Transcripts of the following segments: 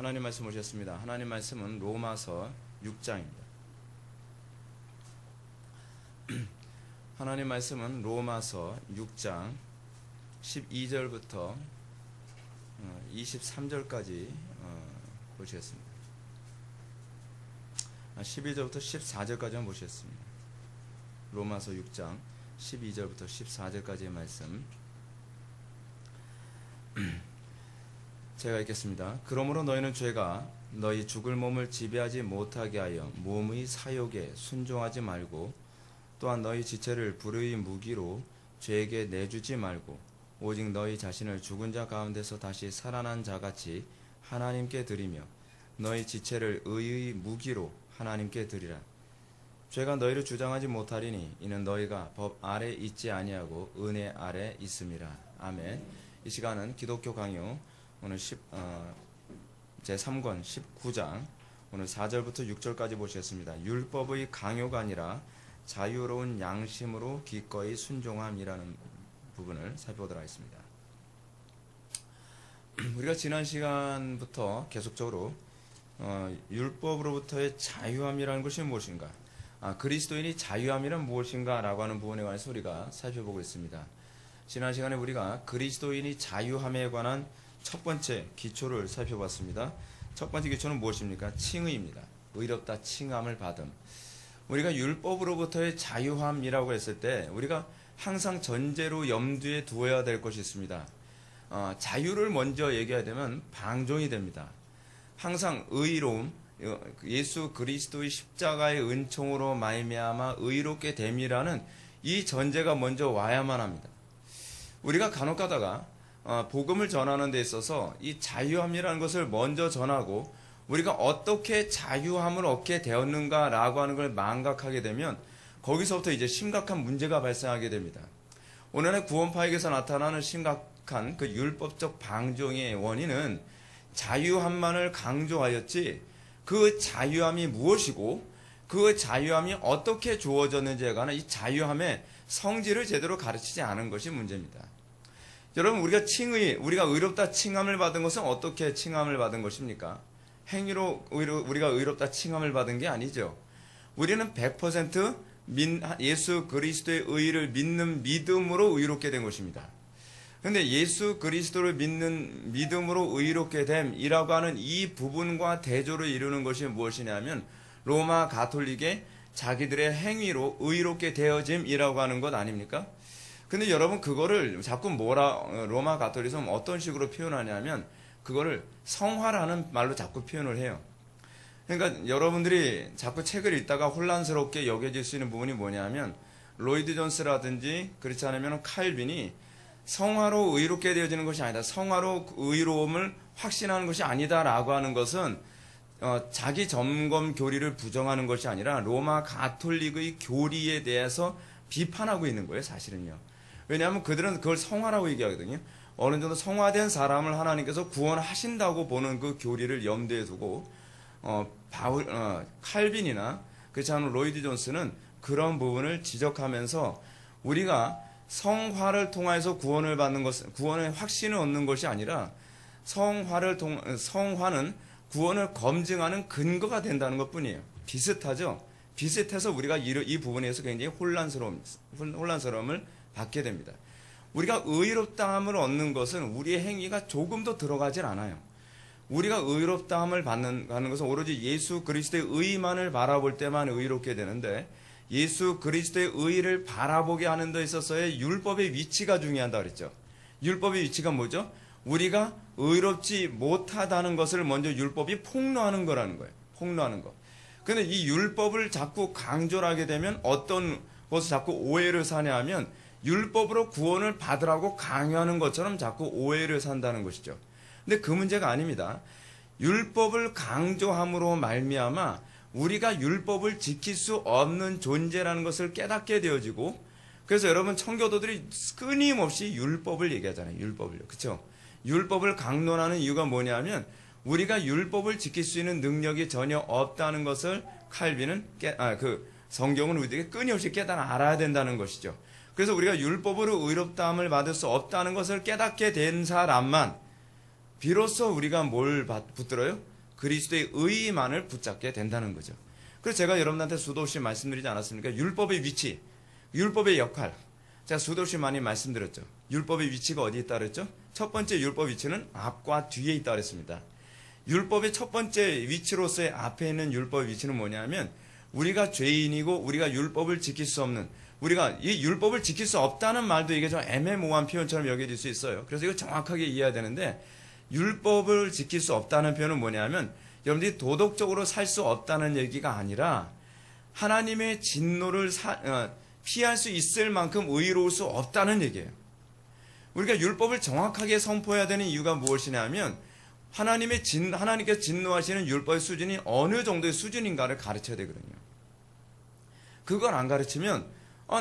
하나님 말씀 오셨습니다. 하나님 말씀은 로마서 6장입니다. 하나님 말씀은 로마서 6장 12절부터 23절까지 보시겠습니다. 12절부터 14절까지만 보시겠습니다. 로마서 6장 12절부터 14절까지의 말씀 제가 읽겠습니다. 그러므로 너희는 죄가 너희 죽을 몸을 지배하지 못하게 하여 몸의 사욕에 순종하지 말고, 또한 너희 지체를 불의의 무기로 죄에게 내주지 말고, 오직 너희 자신을 죽은 자 가운데서 다시 살아난 자같이 하나님께 드리며 너희 지체를 의의 무기로 하나님께 드리라. 죄가 너희를 주장하지 못하리니 이는 너희가 법 아래 있지 아니하고 은혜 아래 있음이라. 아멘. 이 시간은 기독교 강요 오늘 제3권 19장 오늘 4절부터 6절까지 보시겠습니다. 율법의 강요가 아니라 자유로운 양심으로 기꺼이 순종함이라는 부분을 살펴보도록 하겠습니다. 우리가 지난 시간부터 계속적으로 율법으로부터의 자유함이라는 것이 무엇인가, 그리스도인이 자유함이란 무엇인가 라고 하는 부분에 관해서 우리가 살펴보고 있습니다. 지난 시간에 우리가 그리스도인이 자유함에 관한 첫 번째 기초를 살펴봤습니다. 첫 번째 기초는 무엇입니까? 칭의입니다. 의롭다 칭함을 받음. 우리가 율법으로부터의 자유함이라고 했을 때 우리가 항상 전제로 염두에 두어야 될 것이 있습니다. 자유를 먼저 얘기해야 되면 방종이 됩니다. 항상 의로움, 예수 그리스도의 십자가의 은총으로 말미암아 의롭게 됨이라는 이 전제가 먼저 와야만 합니다. 우리가 간혹 가다가 복음을 전하는 데 있어서 이 자유함이라는 것을 먼저 전하고 우리가 어떻게 자유함을 얻게 되었는가라고 하는 걸 망각하게 되면 거기서부터 이제 심각한 문제가 발생하게 됩니다. 오늘의 구원파에게서 나타나는 심각한 그 율법적 방종의 원인은 자유함만을 강조하였지, 그 자유함이 무엇이고 그 자유함이 어떻게 주어졌는지에 관한 이 자유함의 성질을 제대로 가르치지 않은 것이 문제입니다. 여러분, 우리가 의롭다 칭함을 받은 것은 어떻게 칭함을 받은 것입니까? 행위로 우리가 의롭다 칭함을 받은 게 아니죠. 우리는 100% 예수 그리스도의 의를 믿는 믿음으로 의롭게 된 것입니다. 그런데 예수 그리스도를 믿는 믿음으로 의롭게 됨이라고 하는 이 부분과 대조를 이루는 것이 무엇이냐면 로마 가톨릭의 자기들의 행위로 의롭게 되어짐이라고 하는 것 아닙니까? 근데 여러분, 그거를 자꾸 로마 가톨릭은 어떤 식으로 표현하냐면 그거를 성화라는 말로 자꾸 표현을 해요. 그러니까 여러분들이 자꾸 책을 읽다가 혼란스럽게 여겨질 수 있는 부분이 뭐냐면, 로이드 존스라든지 그렇지 않으면 칼빈이 성화로 의롭게 되어지는 것이 아니다, 성화로 의로움을 확신하는 것이 아니다라고 하는 것은 자기 점검 교리를 부정하는 것이 아니라 로마 가톨릭의 교리에 대해서 비판하고 있는 거예요, 사실은요. 왜냐하면 그들은 그걸 성화라고 얘기하거든요. 어느 정도 성화된 사람을 하나님께서 구원하신다고 보는 그 교리를 염두에 두고 칼빈이나 그렇지 않은 로이드 존스는 그런 부분을 지적하면서 우리가 성화를 통해서 구원을 받는 것은, 구원의 확신을 얻는 것이 아니라 성화는 구원을 검증하는 근거가 된다는 것 뿐이에요. 비슷하죠? 비슷해서 우리가 이 부분에서 굉장히 혼란스러움을 받게 됩니다. 우리가 의롭다함을 얻는 것은 우리의 행위가 조금도 들어가질 않아요. 우리가 의롭다함을 받는 것은 오로지 예수 그리스도의 의만을 바라볼 때만 의롭게 되는데, 예수 그리스도의 의를 바라보게 하는 데 있어서의 율법의 위치가 중요하다 그랬죠. 율법의 위치가 뭐죠? 우리가 의롭지 못하다는 것을 먼저 율법이 폭로하는 거라는 거예요. 폭로하는 거. 근데 이 율법을 자꾸 강조를 하게 되면 어떤 것을 자꾸 오해를 사냐 하면 율법으로 구원을 받으라고 강요하는 것처럼 자꾸 오해를 산다는 것이죠. 근데 그 문제가 아닙니다. 율법을 강조함으로 말미암아 우리가 율법을 지킬 수 없는 존재라는 것을 깨닫게 되어지고, 그래서 여러분, 청교도들이 끊임없이 율법을 얘기하잖아요. 율법을요. 그렇죠? 율법을 강론하는 이유가 뭐냐면 우리가 율법을 지킬 수 있는 능력이 전혀 없다는 것을 칼빈은 성경은 우리에게 끊임없이 깨달아 알아야 된다는 것이죠. 그래서 우리가 율법으로 의롭다함을 받을 수 없다는 것을 깨닫게 된 사람만 비로소 우리가 뭘 붙들어요? 그리스도의 의만을 붙잡게 된다는 거죠. 그래서 제가 여러분한테 수도 없이 말씀드리지 않았습니까? 율법의 위치, 율법의 역할. 제가 수도 없이 많이 말씀드렸죠. 율법의 위치가 어디에 있다 그랬죠? 첫 번째 율법 위치는 앞과 뒤에 있다 그랬습니다. 율법의 첫 번째 위치로서의 앞에 있는 율법 위치는 뭐냐면 우리가 죄인이고 우리가 율법을 지킬 수 없는, 우리가 이 율법을 지킬 수 없다는 말도 이게 좀 애매모호한 표현처럼 여겨질 수 있어요. 그래서 이거 정확하게 이해해야 되는데, 율법을 지킬 수 없다는 표현은 뭐냐면 여러분들이 도덕적으로 살 수 없다는 얘기가 아니라 하나님의 진노를 피할 수 있을 만큼 의로울 수 없다는 얘기예요. 우리가 율법을 정확하게 선포해야 되는 이유가 무엇이냐면 하나님께서 진노하시는 율법의 수준이 어느 정도의 수준인가를 가르쳐야 되거든요. 그걸 안 가르치면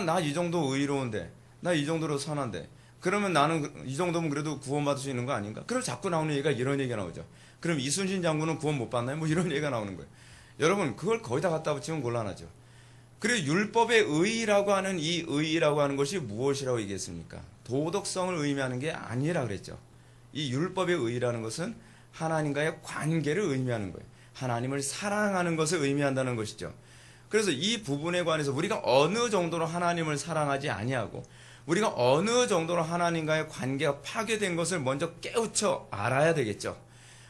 나 이 정도 의로운데, 나 이 정도로 선한데, 그러면 나는 이 정도면 그래도 구원받을 수 있는 거 아닌가? 그럼 자꾸 나오는 얘기가 이런 얘기가 나오죠. 그럼 이순신 장군은 구원 못 받나요? 뭐 이런 얘기가 나오는 거예요. 여러분, 그걸 거기다 갖다 붙이면 곤란하죠. 그리고 율법의 의라고 하는 이 의라고 하는 것이 무엇이라고 얘기했습니까? 도덕성을 의미하는 게 아니라 그랬죠. 이 율법의 의라는 것은 하나님과의 관계를 의미하는 거예요. 하나님을 사랑하는 것을 의미한다는 것이죠. 그래서 이 부분에 관해서 우리가 어느 정도로 하나님을 사랑하지 아니하고 우리가 어느 정도로 하나님과의 관계가 파괴된 것을 먼저 깨우쳐 알아야 되겠죠.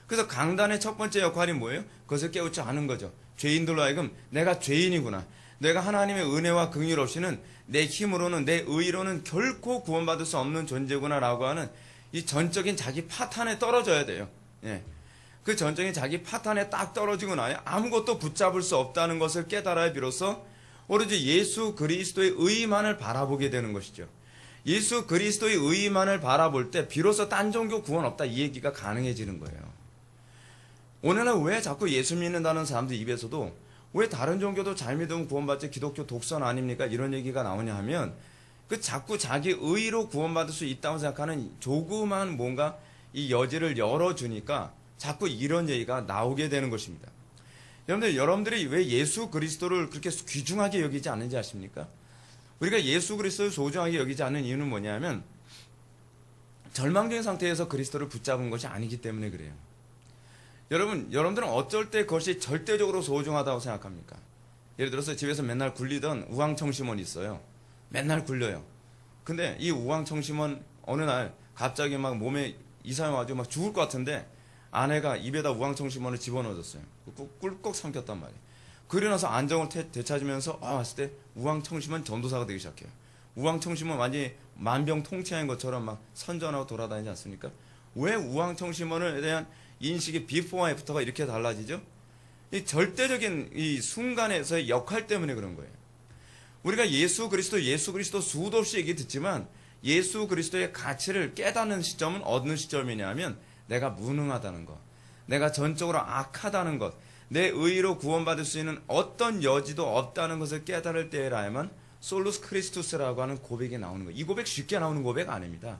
그래서 강단의 첫 번째 역할이 뭐예요? 그것을 깨우쳐 아는 거죠. 죄인들로 하여금 내가 죄인이구나, 내가 하나님의 은혜와 긍휼 없이는 내 힘으로는, 내 의로는 결코 구원받을 수 없는 존재구나 라고 하는 이 전적인 자기 파탄에 떨어져야 돼요. 예. 그 전적인 자기 파탄에 딱 떨어지고 나야 아무것도 붙잡을 수 없다는 것을 깨달아야 비로소 오로지 예수 그리스도의 의만을 바라보게 되는 것이죠. 예수 그리스도의 의만을 바라볼 때 비로소 딴 종교 구원 없다 이 얘기가 가능해지는 거예요. 오늘날 왜 자꾸 예수 믿는다는 사람들 입에서도 왜 다른 종교도 잘 믿으면 구원받지 기독교 독선 아닙니까? 이런 얘기가 나오냐 하면 그 자꾸 자기 의로 구원받을 수 있다고 생각하는 조그만 뭔가 이 여지를 열어주니까 자꾸 이런 얘기가 나오게 되는 것입니다. 여러분들이 왜 예수 그리스도를 그렇게 귀중하게 여기지 않는지 아십니까? 우리가 예수 그리스도를 소중하게 여기지 않는 이유는 뭐냐면 절망적인 상태에서 그리스도를 붙잡은 것이 아니기 때문에 그래요. 여러분들은 어쩔 때 그것이 절대적으로 소중하다고 생각합니까? 예를 들어서 집에서 맨날 굴리던 우황청심원이 있어요. 맨날 굴려요. 근데 이 우황청심원 어느 날 갑자기 막 몸에 이상이 와가지고 막 죽을 것 같은데 아내가 입에다 우황청심원을 집어넣어줬어요. 꿀꺽 삼켰단 말이에요. 그러고 나서 안정을 되찾으면서 왔을 때 우황청심원 전도사가 되기 시작해요. 우황청심원 완전히 만병통치한 것처럼 막 선전하고 돌아다니지 않습니까? 왜 우황청심원에 대한 인식이 비포와 애프터가 이렇게 달라지죠? 이 절대적인 이 순간에서의 역할 때문에 그런 거예요. 우리가 예수 그리스도 수도 없이 얘기 듣지만 예수 그리스도의 가치를 깨닫는 시점은 어느 시점이냐면 내가 무능하다는 것, 내가 전적으로 악하다는 것, 내 의로 구원받을 수 있는 어떤 여지도 없다는 것을 깨달을 때라야만 솔루스 크리스투스라고 하는 고백이 나오는 거예요. 이 고백 쉽게 나오는 고백 아닙니다.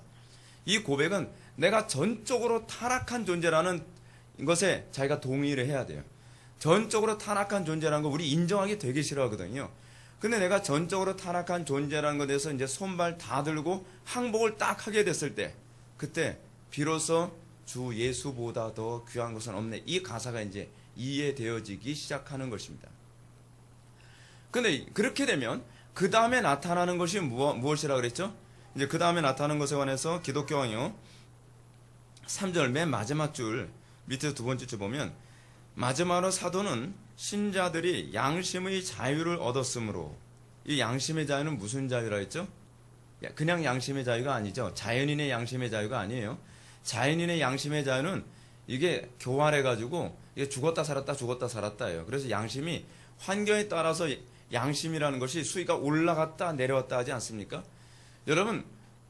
이 고백은 내가 전적으로 타락한 존재라는 것에 자기가 동의를 해야 돼요. 전적으로 타락한 존재라는 거 우리 인정하기 되게 싫어하거든요. 근데 내가 전적으로 타락한 존재라는 것에 대해서 이제 손발 다 들고 항복을 딱 하게 됐을 때, 그때 비로소 주 예수보다 더 귀한 것은 없네. 이 가사가 이제 이해되어지기 시작하는 것입니다. 근데 그렇게 되면 그 다음에 나타나는 것이 무엇이라 그랬죠? 이제 그 다음에 나타나는 것에 관해서 기독교왕요 3절 맨 마지막 줄 밑에서 두 번째 줄 보면 마지막으로 사도는 신자들이 양심의 자유를 얻었으므로, 이 양심의 자유는 무슨 자유라 했죠? 그냥 양심의 자유가 아니죠. 자연인의 양심의 자유가 아니에요. 자연인의 양심의 자유는 이게 교활해가지고 이게 죽었다 살았다예요. 그래서 양심이 환경에 따라서 양심이라는 것이 수위가 올라갔다 내려왔다 하지 않습니까? 여러분,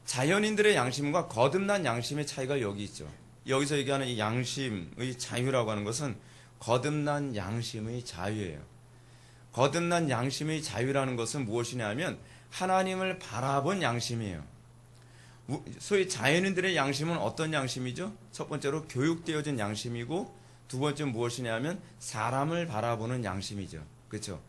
자연인들의 양심과 거듭난 양심의 차이가 여기 있죠. 여기서 얘기하는 이 양심의 자유라고 하는 것은 거듭난 양심의 자유예요. 거듭난 양심의 자유라는 것은 무엇이냐 하면 하나님을 바라본 양심이에요. 소위 자연인들의 양심은 어떤 양심이죠? 첫 번째로 교육되어진 양심이고, 두 번째는 무엇이냐 하면 사람을 바라보는 양심이죠. 그렇죠?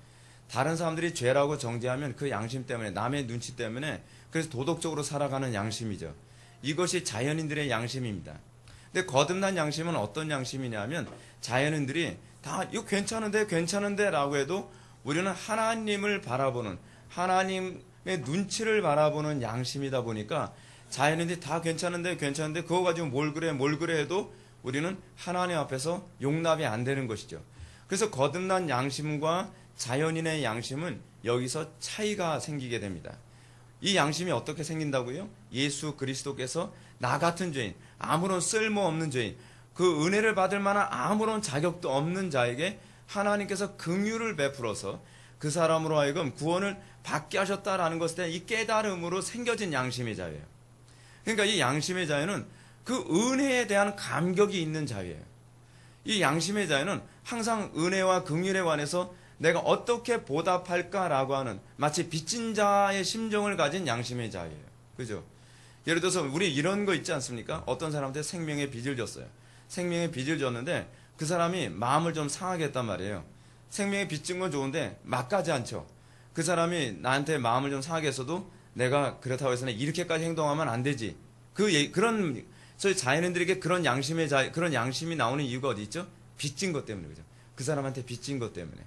다른 사람들이 죄라고 정죄하면 그 양심 때문에, 남의 눈치 때문에, 그래서 도덕적으로 살아가는 양심이죠. 이것이 자연인들의 양심입니다. 근데 거듭난 양심은 어떤 양심이냐면 자연인들이 다 이거 괜찮은데 라고 해도 우리는 하나님을 바라보는 하나님의 눈치를 바라보는 양심이다 보니까 자연인들이 다 괜찮은데 그거 가지고 뭘 그래 해도 우리는 하나님 앞에서 용납이 안 되는 것이죠. 그래서 거듭난 양심과 자연인의 양심은 여기서 차이가 생기게 됩니다. 이 양심이 어떻게 생긴다고요? 예수 그리스도께서 나 같은 죄인, 아무런 쓸모없는 죄인, 그 은혜를 받을 만한 아무런 자격도 없는 자에게 하나님께서 긍휼을 베풀어서 그 사람으로 하여금 구원을 받게 하셨다라는 것에 대한 이 깨달음으로 생겨진 양심의 자유예요. 그러니까 이 양심의 자유는 그 은혜에 대한 감격이 있는 자유예요. 이 양심의 자유는 항상 은혜와 긍휼에 관해서 내가 어떻게 보답할까라고 하는 마치 빚진 자의 심정을 가진 양심의 자유예요. 그죠? 예를 들어서 우리 이런 거 있지 않습니까? 어떤 사람한테 생명의 빚을 졌어요. 생명의 빚을 졌는데 그 사람이 마음을 좀 상하게 했단 말이에요. 생명의 빚 진 건 좋은데 막 가지 않죠. 그 사람이 나한테 마음을 좀 상하게 했어도 내가 그렇다고 해서 이렇게까지 행동하면 안 되지. 그런 저희 자연인들에게 그런 그런 양심이 나오는 이유가 어디 있죠? 빚진 것 때문에. 그죠? 그 사람한테 빚진 것 때문에.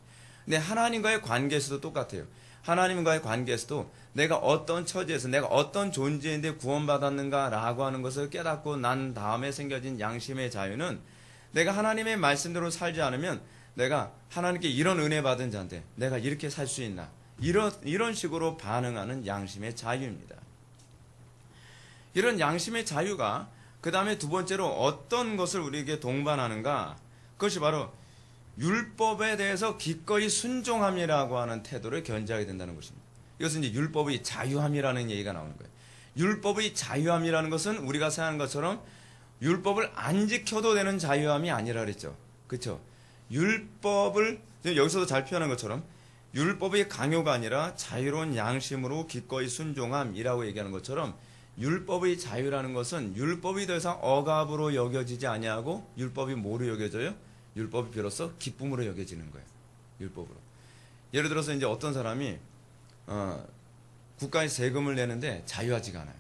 근데 하나님과의 관계에서도 똑같아요. 하나님과의 관계에서도 내가 어떤 처지에서 내가 어떤 존재인데 구원받았는가라고 하는 것을 깨닫고 난 다음에 생겨진 양심의 자유는 내가 하나님의 말씀대로 살지 않으면 내가 하나님께 이런 은혜 받은 자인데 내가 이렇게 살 수 있나, 이런 식으로 반응하는 양심의 자유입니다. 이런 양심의 자유가 그 다음에 두 번째로 어떤 것을 우리에게 동반하는가, 그것이 바로 율법에 대해서 기꺼이 순종함이라고 하는 태도를 견지하게 된다는 것입니다. 이것은 이제 율법의 자유함이라는 얘기가 나오는 거예요. 율법의 자유함이라는 것은 우리가 생각하는 것처럼 율법을 안 지켜도 되는 자유함이 아니라 그랬죠. 그렇죠? 율법을 여기서도 잘 표현한 것처럼 율법의 강요가 아니라 자유로운 양심으로 기꺼이 순종함이라고 얘기하는 것처럼 율법의 자유라는 것은 율법이 더 이상 억압으로 여겨지지 아니하고 율법이 뭐로 여겨져요? 율법이 비로소 기쁨으로 여겨지는 거예요. 율법으로. 예를 들어서 이제 어떤 사람이 국가에 세금을 내는데 자유하지가 않아요.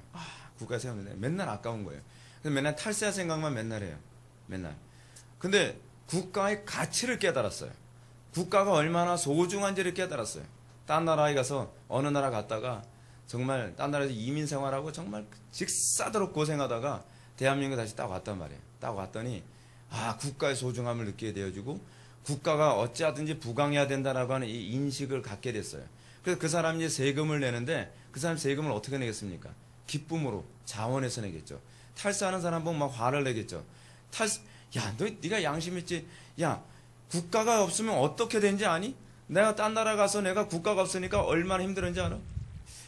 국가에 세금을 내는데 맨날 아까운 거예요. 그래서 맨날 탈세할 생각만 맨날 해요. 맨날. 근데 국가의 가치를 깨달았어요. 국가가 얼마나 소중한지를 깨달았어요. 딴 나라에 가서 어느 나라 갔다가 정말 딴 나라에서 이민 생활하고 정말 직사도록 고생하다가 대한민국에 다시 딱 왔단 말이에요. 딱 왔더니 국가의 소중함을 느끼게 되어지고 국가가 어찌하든지 부강해야 된다라고 하는 이 인식을 갖게 됐어요. 그래서 그 사람이 이제 세금을 내는데 그 사람 세금을 어떻게 내겠습니까? 기쁨으로 자원해서 내겠죠. 탈세하는 사람 보면 막 화를 내겠죠. 네가 양심 있지? 야, 국가가 없으면 어떻게 되는지 아니? 내가 딴 나라 가서 내가 국가가 없으니까 얼마나 힘들었는지 알아?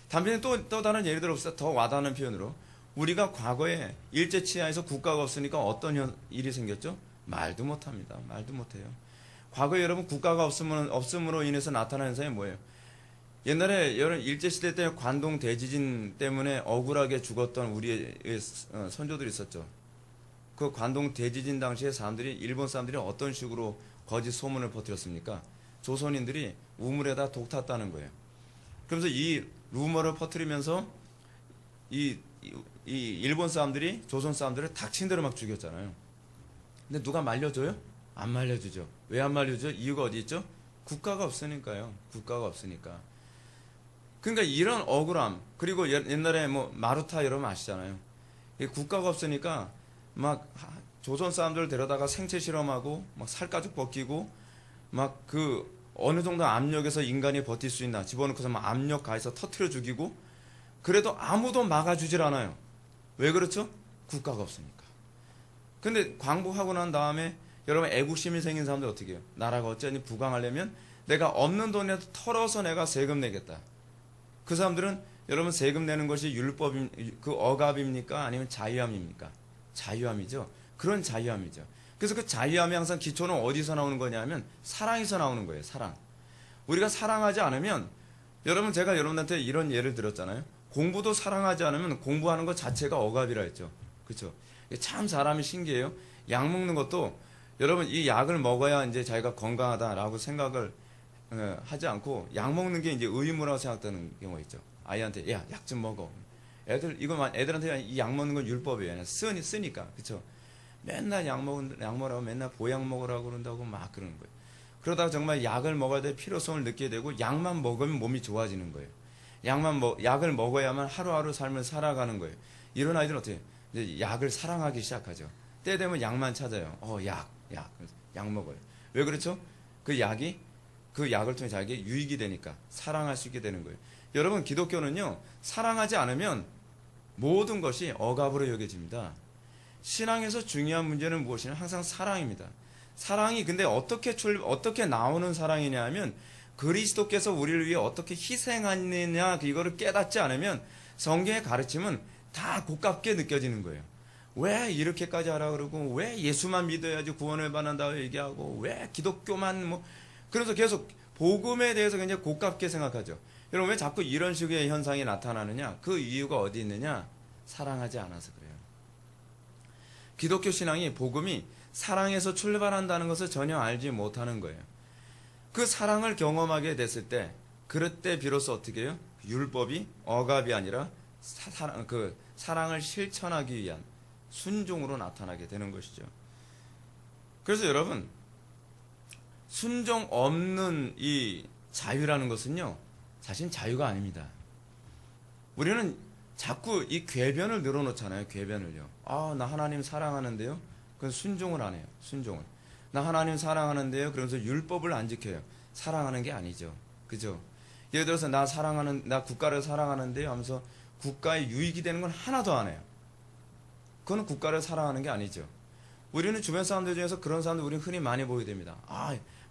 담배는 또 다른 예를 들어 더 와닿는 표현으로 우리가 과거에 일제치하에서 국가가 없으니까 어떤 일이 생겼죠? 말도 못합니다. 말도 못해요. 과거에 여러분 국가가 없음으로 인해서 나타나는 현상이 뭐예요? 옛날에 여러분 일제시대 때 관동 대지진 때문에 억울하게 죽었던 우리의 선조들이 있었죠. 그 관동 대지진 당시에 일본 사람들이 어떤 식으로 거짓 소문을 퍼뜨렸습니까? 조선인들이 우물에다 독 탔다는 거예요. 그러면서 이 루머를 퍼뜨리면서 이 일본 사람들이 조선 사람들을 닥친 대로 막 죽였잖아요. 근데 누가 말려줘요? 안 말려주죠. 왜 안 말려주죠? 이유가 어디 있죠? 국가가 없으니까요. 국가가 없으니까. 그러니까 이런 억울함, 그리고 옛날에 마루타 여러분 아시잖아요. 국가가 없으니까 막 조선 사람들 데려다가 생체 실험하고 막 살가죽 벗기고 막 어느 정도 압력에서 인간이 버틸 수 있나 집어넣고서 막 압력 가해서 터트려 죽이고 그래도 아무도 막아주질 않아요. 왜 그렇죠? 국가가 없으니까. 근데 광복하고 난 다음에 여러분 애국심이 생긴 사람들 어떻게 해요? 나라가 어쩌니 부강하려면 내가 없는 돈이라도 털어서 내가 세금 내겠다. 그 사람들은 여러분 세금 내는 것이 그 억압입니까? 아니면 자유함입니까? 자유함이죠. 그런 자유함이죠. 그래서 그 자유함이 항상 기초는 어디서 나오는 거냐면 사랑에서 나오는 거예요. 사랑. 우리가 사랑하지 않으면 제가 여러분한테 이런 예를 들었잖아요. 공부도 사랑하지 않으면 공부하는 것 자체가 억압이라 했죠. 그렇죠? 참 사람이 신기해요. 약 먹는 것도 여러분 이 약을 먹어야 이제 자기가 건강하다라고 생각을 하지 않고 약 먹는 게 이제 의무라고 생각되는 경우가 있죠. 아이한테 야, 약 좀 먹어. 애들한테 이 약 먹는 건 율법이에요. 쓰니까. 그렇죠? 맨날 약 먹으라고 맨날 보약 먹으라고 그런다고 막 그러는 거예요. 그러다가 정말 약을 먹어야 될 필요성을 느끼게 되고 약만 먹으면 몸이 좋아지는 거예요. 약을 먹어야만 하루하루 삶을 살아가는 거예요. 이런 아이들은 어떻게 해요? 이제 약을 사랑하기 시작하죠. 때 되면 약만 찾아요. 약 먹어요. 왜 그렇죠? 그 약을 통해 자기에게 유익이 되니까 사랑할 수 있게 되는 거예요. 여러분, 기독교는요, 사랑하지 않으면 모든 것이 억압으로 여겨집니다. 신앙에서 중요한 문제는 무엇이냐? 항상 사랑입니다. 사랑이 근데 어떻게 나오는 사랑이냐 하면 그리스도께서 우리를 위해 어떻게 희생하느냐, 이거를 깨닫지 않으면 성경의 가르침은 다 고깝게 느껴지는 거예요. 왜 이렇게까지 하라 그러고, 왜 예수만 믿어야지 구원을 받는다고 얘기하고, 왜 기독교만 그래서 계속 복음에 대해서 굉장히 고깝게 생각하죠. 여러분, 왜 자꾸 이런 식의 현상이 나타나느냐? 그 이유가 어디 있느냐? 사랑하지 않아서 그래요. 기독교 신앙이, 복음이 사랑에서 출발한다는 것을 전혀 알지 못하는 거예요. 그 사랑을 경험하게 됐을 때, 그럴 때 비로소 어떻게 해요? 율법이 억압이 아니라 사랑을 실천하기 위한 순종으로 나타나게 되는 것이죠. 그래서 여러분, 순종 없는 이 자유라는 것은요, 사실 자유가 아닙니다. 우리는 자꾸 이 궤변을 늘어놓잖아요. 궤변을요. 나 하나님 사랑하는데요. 그건 순종을 안 해요. 순종을. 나 하나님 사랑하는데요. 그러면서 율법을 안 지켜요. 사랑하는 게 아니죠. 그죠? 예를 들어서 나 국가를 사랑하는데요 하면서 국가에 유익이 되는 건 하나도 안 해요. 그건 국가를 사랑하는 게 아니죠. 우리는 주변 사람들 중에서 그런 사람들 우리는 흔히 많이 보게 됩니다.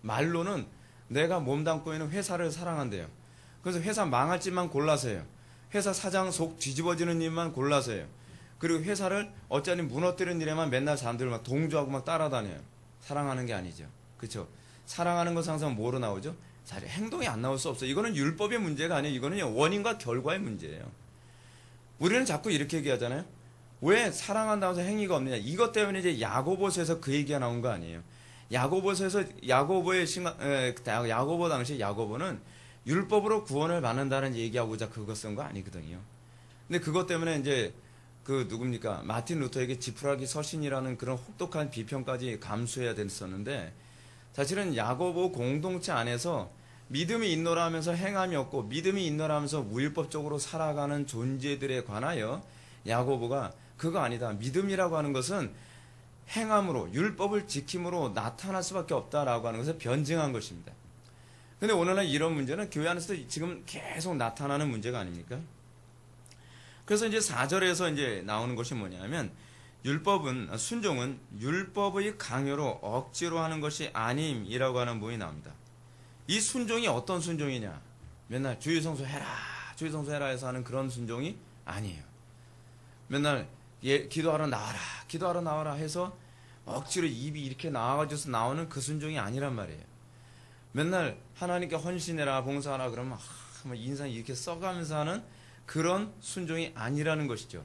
말로는 내가 몸담고 있는 회사를 사랑한대요. 그래서 회사 망할 짓만 골라서 해요. 회사 사장 속 뒤집어지는 일만 골라서 해요. 그리고 회사를 어쩌니 무너뜨리는 일에만 맨날 사람들 막 동조하고 막 따라다녀요. 사랑하는 게 아니죠. 그렇죠? 사랑하는 것은 항상 뭐로 나오죠? 사실 행동이 안 나올 수 없어요. 이거는 율법의 문제가 아니에요. 이거는 원인과 결과의 문제예요. 우리는 자꾸 이렇게 얘기하잖아요. 왜 사랑한다고 해서 행위가 없느냐? 이것 때문에 이제 야고보서에서 그 얘기가 나온 거 아니에요. 야고보 당시 야고보는 율법으로 구원을 받는다는 얘기하고자 그거 쓴 거 아니거든요. 근데 그것 때문에 이제 누굽니까? 마틴 루터에게 지푸라기 서신이라는 그런 혹독한 비평까지 감수해야 됐었는데, 사실은 야고보 공동체 안에서 믿음이 있노라 하면서 행함이 없고 믿음이 있노라 하면서 무율법적으로 살아가는 존재들에 관하여 야고보가 그거 아니다. 믿음이라고 하는 것은 행함으로, 율법을 지킴으로 나타날 수밖에 없다라고 하는 것을 변증한 것입니다. 근데 오늘날 이런 문제는 교회 안에서도 지금 계속 나타나는 문제가 아닙니까? 그래서 이제 4절에서 이제 나오는 것이 뭐냐면, 순종은 율법의 강요로 억지로 하는 것이 아님이라고 하는 부분이 나옵니다. 이 순종이 어떤 순종이냐? 맨날 주일 성수해라 해서 하는 그런 순종이 아니에요. 맨날 기도하러 나와라 해서 억지로 입이 이렇게 나와가지고 나오는 그 순종이 아니란 말이에요. 맨날 하나님께 헌신해라, 봉사하라 그러면 인상 이렇게 써가면서 하는 그런 순종이 아니라는 것이죠.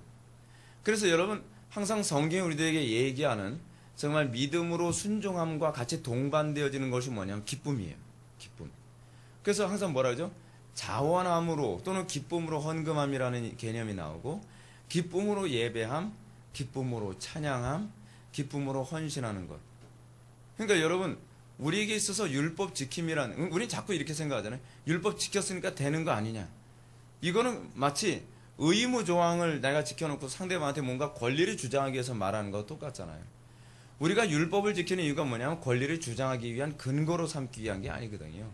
그래서 여러분, 항상 성경이 우리들에게 얘기하는 정말 믿음으로 순종함과 같이 동반되어지는 것이 뭐냐면 기쁨이에요. 기쁨. 그래서 항상 뭐라 그러죠? 자원함으로 또는 기쁨으로 헌금함이라는 개념이 나오고, 기쁨으로 예배함, 기쁨으로 찬양함, 기쁨으로 헌신하는 것. 그러니까 여러분, 우리에게 있어서 율법 지킴이란, 우리는 자꾸 이렇게 생각하잖아요. 율법 지켰으니까 되는 거 아니냐. 이거는 마치 의무 조항을 내가 지켜놓고 상대방한테 뭔가 권리를 주장하기 위해서 말하는 거와 똑같잖아요. 우리가 율법을 지키는 이유가 뭐냐면 권리를 주장하기 위한 근거로 삼기 위한 게 아니거든요.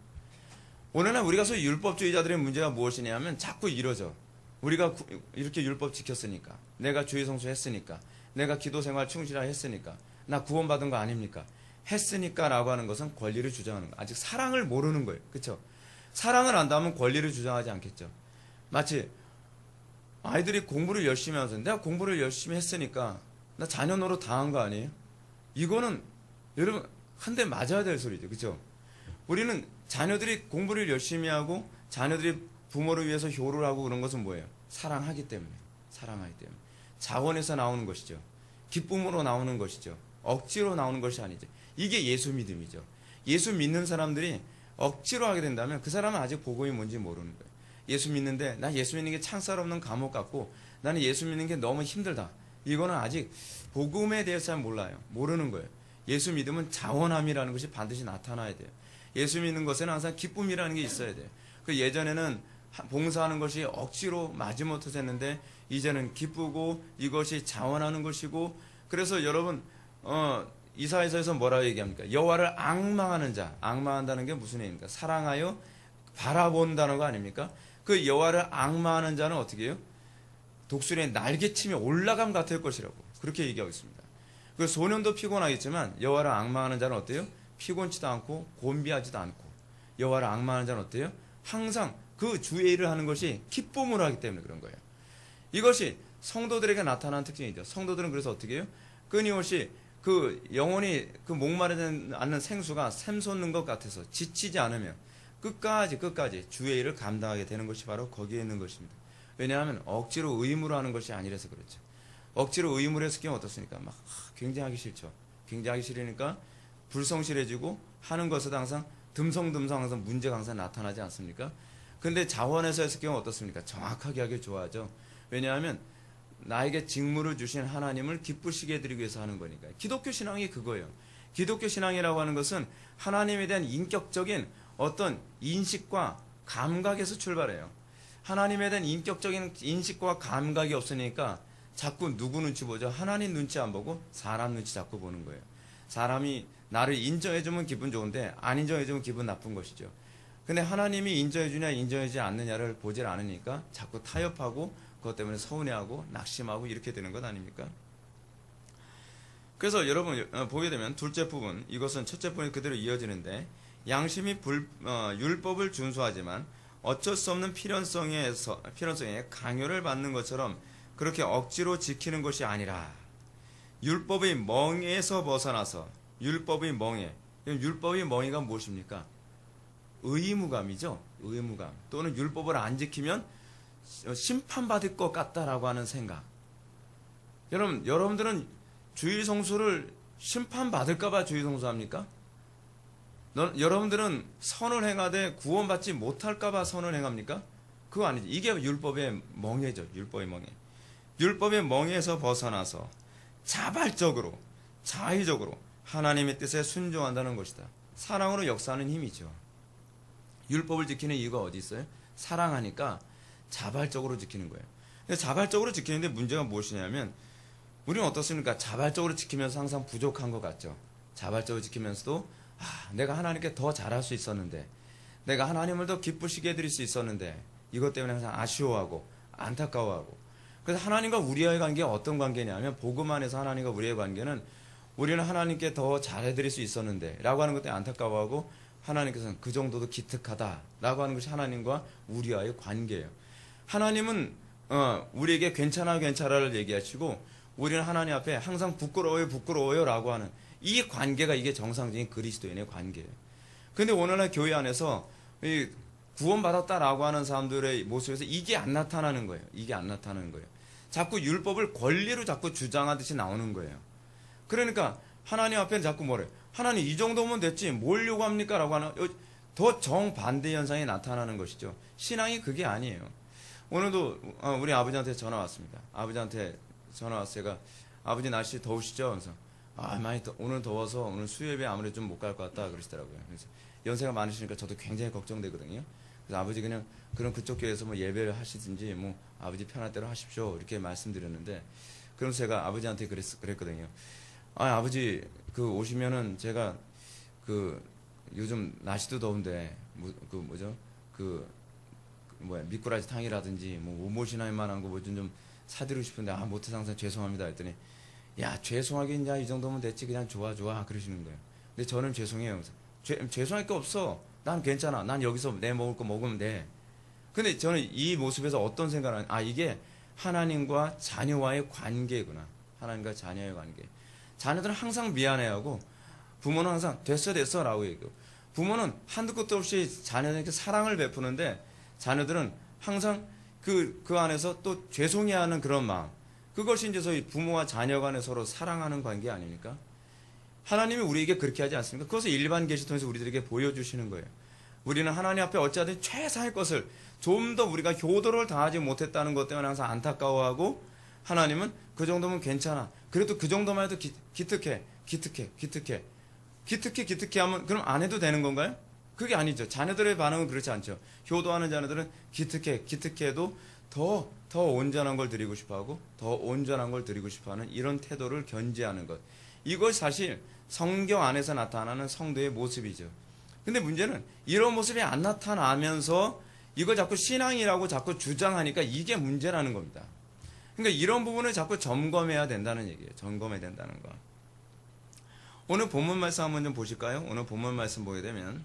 오늘날 우리가 소위 율법주의자들의 문제가 무엇이냐면 자꾸 이러죠. 우리가 이렇게 율법 지켰으니까, 내가 주의 성수했으니까, 내가 기도 생활 충실하게 했으니까, 나 구원받은 거 아닙니까? 했으니까 라고 하는 것은 권리를 주장하는 거. 아직 사랑을 모르는 거예요. 그렇죠? 사랑을 안다면 권리를 주장하지 않겠죠. 마치 아이들이 공부를 열심히 하면서 내가 공부를 열심히 했으니까 나 자녀 노릇 당한 거 아니에요? 이거는 여러분 한 대 맞아야 될 소리죠. 그렇죠? 우리는 자녀들이 공부를 열심히 하고 자녀들이 부모를 위해서 효를 하고 그런 것은 뭐예요? 사랑하기 때문에. 자원에서 나오는 것이죠. 기쁨으로 나오는 것이죠. 억지로 나오는 것이 아니죠. 이게 예수 믿음이죠. 예수 믿는 사람들이 억지로 하게 된다면 그 사람은 아직 복음이 뭔지 모르는 거예요. 예수 믿는데 나 예수 믿는 게 창살 없는 감옥 같고 나는 예수 믿는 게 너무 힘들다. 이거는 아직 복음에 대해서 잘 몰라요. 모르는 거예요. 예수 믿으면 자원함이라는 것이 반드시 나타나야 돼요. 예수 믿는 것에는 항상 기쁨이라는 게 있어야 돼요. 그 예전에는 봉사하는 것이 억지로 마지못해서 했는데 이제는 기쁘고 이것이 자원하는 것이고, 그래서 여러분 이사야서에서 뭐라고 얘기합니까? 여호와를 앙망하는 자, 앙망한다는 게 무슨 얘기입니까? 사랑하여 바라본다는 거 아닙니까? 그 여호와를 앙망하는 자는 어떻게 해요? 독수리의 날개침이 올라감 같을 것이라고 그렇게 얘기하고 있습니다. 그 소년도 피곤하겠지만 여호와를 앙망하는 자는 어때요? 피곤치도 않고 곤비하지도 않고, 여호와를 앙망하는 자는 어때요? 항상 그 주의 일을 하는 것이 기쁨으로 하기 때문에 그런 거예요. 이것이 성도들에게 나타나는 특징이죠. 성도들은 그래서 어떻게 해요? 끊임없이 그 영혼이 그 목마르지 않는 생수가 샘솟는 것 같아서 지치지 않으면 끝까지 주의 일을 감당하게 되는 것이 바로 거기에 있는 것입니다. 왜냐하면 억지로 의무로 하는 것이 아니라서 그렇죠. 억지로 의무로 해서 끼면 어떻습니까? 막 굉장히 하기 싫죠. 굉장히 하기 싫으니까 불성실해지고 하는 것에도 항상 듬성듬성 항상 문제가 항상 나타나지 않습니까? 근데 자원해서 했을 경우 어떻습니까? 정확하게 하길 좋아하죠. 왜냐하면 나에게 직무를 주신 하나님을 기쁘시게 해드리기 위해서 하는 거니까. 기독교 신앙이 그거예요. 기독교 신앙이라고 하는 것은 하나님에 대한 인격적인 어떤 인식과 감각에서 출발해요. 하나님에 대한 인격적인 인식과 감각이 없으니까 자꾸 누구 눈치 보죠? 하나님 눈치 안 보고 사람 눈치 자꾸 보는 거예요. 사람이 나를 인정해주면 기분 좋은데 안 인정해주면 기분 나쁜 것이죠. 근데 하나님이 인정해주냐 인정해주지 않느냐를 보질 않으니까 자꾸 타협하고 그것 때문에 서운해하고 낙심하고 이렇게 되는 것 아닙니까? 그래서 여러분 보게 되면 둘째 부분, 이것은 첫째 부분이 그대로 이어지는데, 양심이 율법을 준수하지만 어쩔 수 없는 필연성에 강요를 받는 것처럼 그렇게 억지로 지키는 것이 아니라 율법의 멍에서 벗어나서, 율법의 멍에, 율법의 멍에가 무엇입니까? 의무감이죠. 의무감. 또는 율법을 안 지키면 심판받을 것 같다라고 하는 생각. 여러분들은 주일 성수를 심판받을까봐 주일 성수합니까? 여러분들은 선을 행하되 구원받지 못할까봐 선을 행합니까? 그거 아니죠. 이게 율법의 멍에죠. 율법의 멍에. 율법의 멍에서 벗어나서 자발적으로, 자의적으로 하나님의 뜻에 순종한다는 것이다. 사랑으로 역사하는 힘이죠. 율법을 지키는 이유가 어디 있어요? 사랑하니까 자발적으로 지키는 거예요. 근데 자발적으로 지키는데 문제가 무엇이냐면, 우리는 어떻습니까? 자발적으로 지키면서 항상 부족한 것 같죠. 자발적으로 지키면서도 내가 하나님께 더 잘할 수 있었는데, 내가 하나님을 더 기쁘시게 해드릴 수 있었는데, 이것 때문에 항상 아쉬워하고 안타까워하고. 그래서 하나님과 우리와의 관계가 어떤 관계냐면, 복음 안에서 하나님과 우리의 관계는 우리는 하나님께 더 잘해드릴 수 있었는데 라고 하는 것 때문에 안타까워하고, 하나님께서는 그 정도도 기특하다라고 하는 것이 하나님과 우리와의 관계예요. 하나님은 우리에게 괜찮아를 얘기하시고, 우리는 하나님 앞에 항상 부끄러워요 라고 하는 이 관계가, 이게 정상적인 그리스도인의 관계예요. 근데 오늘날 교회 안에서 구원받았다라고 하는 사람들의 모습에서 이게 안 나타나는 거예요. 이게 안 나타나는 거예요. 자꾸 율법을 권리로 자꾸 주장하듯이 나오는 거예요. 그러니까 하나님 앞에는 자꾸 뭐래요? 하나님 이 정도면 됐지 뭘 요구합니까? 라고 하는 더 정반대 현상이 나타나는 것이죠. 신앙이 그게 아니에요. 오늘도 우리 아버지한테 전화 왔습니다. 아버지한테 전화 왔어요. 제가 아버지 날씨 더우시죠? 그래서 오늘 더워서 오늘 수요예배 아무래도 좀 못 갈 것 같다 그러시더라고요. 그래서 연세가 많으시니까 저도 굉장히 걱정되거든요. 그래서 아버지 그냥 그럼 그쪽 교회에서 뭐 예배를 하시든지 뭐 아버지 편할 대로 하십시오 이렇게 말씀드렸는데, 그러면서 제가 아버지한테 그랬거든요. 아버지 오시면은 제가 요즘 날씨도 더운데 미꾸라지 탕이라든지 뭐 오모시나이 만한 거 뭐 좀 사드리고 싶은데 못해서 항상 죄송합니다 했더니, 야 죄송하긴 이 정도면 됐지 그냥 좋아 그러시는 거예요. 근데 저는 죄송해요. 죄송할 게 없어. 난 괜찮아. 난 여기서 내 먹을 거 먹으면 돼. 근데 저는 이 모습에서 어떤 생각을 하냐, 이게 하나님과 자녀와의 관계구나. 하나님과 자녀의 관계. 자녀들은 항상 미안해하고 부모는 항상 됐어 라고 얘기하고, 부모는 한두 끝도 없이 자녀에게 사랑을 베푸는데 자녀들은 항상 그 안에서 또 죄송해하는 그런 마음, 그것이 이제 소위 부모와 자녀 간에 서로 사랑하는 관계 아닙니까? 하나님이 우리에게 그렇게 하지 않습니까? 그것을 일반 계시 통해서 우리들에게 보여주시는 거예요. 우리는 하나님 앞에 어찌하든 최선의 것을, 좀 더 우리가 효도를 다하지 못했다는 것 때문에 항상 안타까워하고 하나님은 그 정도면 괜찮아. 그래도 그 정도만 해도 기특해 하면 그럼 안 해도 되는 건가요? 그게 아니죠. 자녀들의 반응은 그렇지 않죠. 효도하는 자녀들은 기특해 해도 더 온전한 걸 드리고 싶어하고 더 온전한 걸 드리고 싶어하는 이런 태도를 견지하는 것. 이것이 사실 성경 안에서 나타나는 성도의 모습이죠. 근데 문제는 이런 모습이 안 나타나면서 이걸 자꾸 신앙이라고 자꾸 주장하니까 이게 문제라는 겁니다. 그러니까 이런 부분을 자꾸 점검해야 된다는 얘기예요. 점검해야 된다는 거. 오늘 본문 말씀 한번 좀 보실까요? 오늘 본문 말씀 보게 되면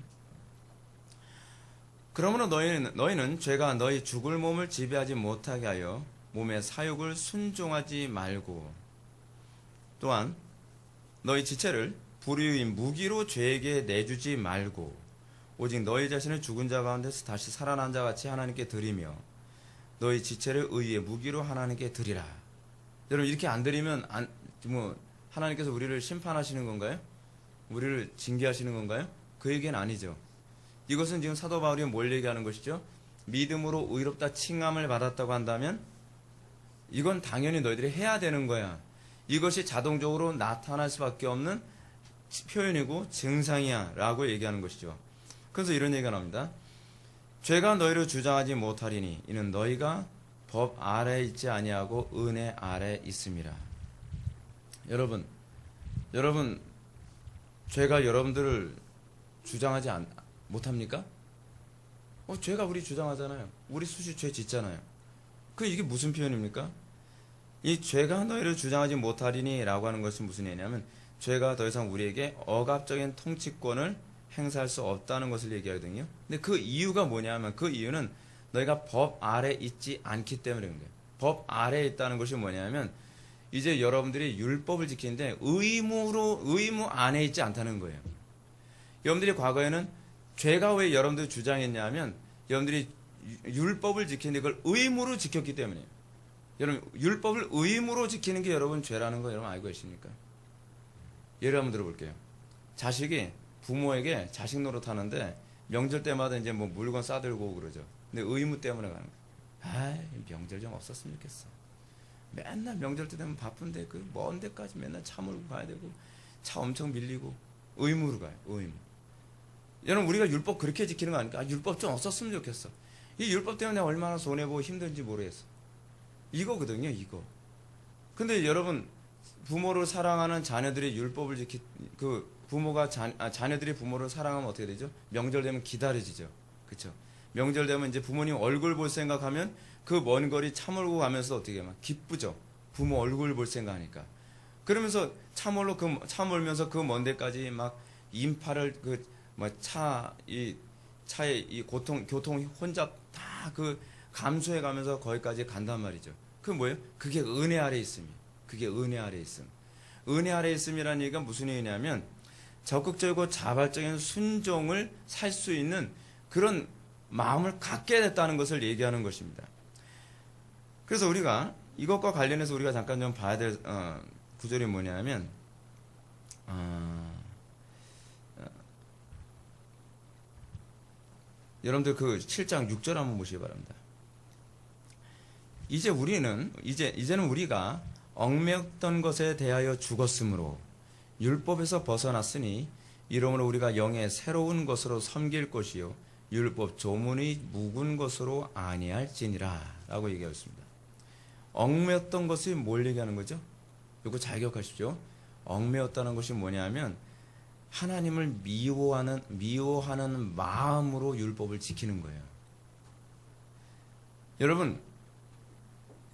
그러므로 너희는 죄가 너희 죽을 몸을 지배하지 못하게 하여 몸의 사욕을 순종하지 말고 또한 너희 지체를 불의의 무기로 죄에게 내주지 말고 오직 너희 자신을 죽은 자 가운데서 다시 살아난 자 같이 하나님께 드리며 너희 지체를 의의 무기로 하나님께 드리라. 여러분 이렇게 안 드리면 하나님께서 우리를 심판하시는 건가요? 우리를 징계하시는 건가요? 그 얘기는 아니죠. 이것은 지금 사도 바울이 뭘 얘기하는 것이죠? 믿음으로 의롭다 칭함을 받았다고 한다면 이건 당연히 너희들이 해야 되는 거야. 이것이 자동적으로 나타날 수밖에 없는 표현이고 증상이야 라고 얘기하는 것이죠. 그래서 이런 얘기가 나옵니다. 죄가 너희를 주장하지 못하리니 이는 너희가 법 아래에 있지 아니하고 은혜 아래에 있음이라. 여러분 죄가 여러분들을 주장하지 못합니까? 죄가 우리 주장하잖아요. 우리 수시 죄 짓잖아요. 이게 무슨 표현입니까? 이 죄가 너희를 주장하지 못하리니 라고 하는 것은 무슨 얘기냐면 죄가 더 이상 우리에게 억압적인 통치권을 행사할 수 없다는 것을 얘기하거든요. 근데 그 이유가 뭐냐면 그 이유는 너희가 법 아래 있지 않기 때문에 그런 거예요. 법 아래에 있다는 것이 뭐냐면 이제 여러분들이 율법을 지키는데 의무 안에 있지 않다는 거예요. 여러분들이 과거에는 죄가 왜 여러분들 주장했냐면 여러분들이 율법을 지키는데 그걸 의무로 지켰기 때문이에요. 여러분 율법을 의무로 지키는 게 여러분 죄라는 거 여러분 알고 계십니까? 예를 한번 들어볼게요. 자식이 부모에게 자식 노릇하는데 명절 때마다 이제 뭐 물건 싸들고 오고 그러죠. 근데 의무 때문에 가는 거예요. 명절 좀 없었으면 좋겠어. 맨날 명절 때 되면 바쁜데 그 먼 데까지 맨날 차 몰고 가야 되고 차 엄청 밀리고 의무로 가요. 의무. 여러분 우리가 율법 그렇게 지키는 거 아닙니까? 율법 좀 없었으면 좋겠어. 이 율법 때문에 얼마나 손해보고 힘든지 모르겠어. 이거거든요. 이거. 근데 여러분 부모를 사랑하는 자녀들이 율법을 부모가 자녀들이 부모를 사랑하면 어떻게 되죠? 명절 되면 기다려지죠. 그렇죠? 명절 되면 이제 부모님 얼굴 볼 생각하면 그 먼 거리 차 몰고 가면서 어떻게 막 기쁘죠. 부모 얼굴 볼 생각하니까. 그러면서 차 몰면서 그 먼 데까지 막 인파를 차의 이 교통 혼잡 다 감수해 가면서 거기까지 간단 말이죠. 그 뭐예요? 그게 은혜 아래 있음이에요. 그게 은혜 아래 있음. 은혜 아래 있음이라는 얘기가 무슨 얘기냐면 적극적이고 자발적인 순종을 살 수 있는 그런 마음을 갖게 됐다는 것을 얘기하는 것입니다. 그래서 우리가 이것과 관련해서 우리가 잠깐 좀 봐야 될 구절이 뭐냐면 여러분들 그 7장 6절 한번 보시기 바랍니다. 이제는 우리가 얽매였던 것에 대하여 죽었으므로 율법에서 벗어났으니 이러므로 우리가 영의 새로운 것으로 섬길 것이요 율법 조문의 묵은 것으로 아니할지니라 라고 얘기하였습니다. 얽매였던 것이 뭘 얘기하는 거죠? 이거 잘 기억하십시오. 얽매였다는 것이 뭐냐면 하나님을 미워하는 마음으로 율법을 지키는 거예요. 여러분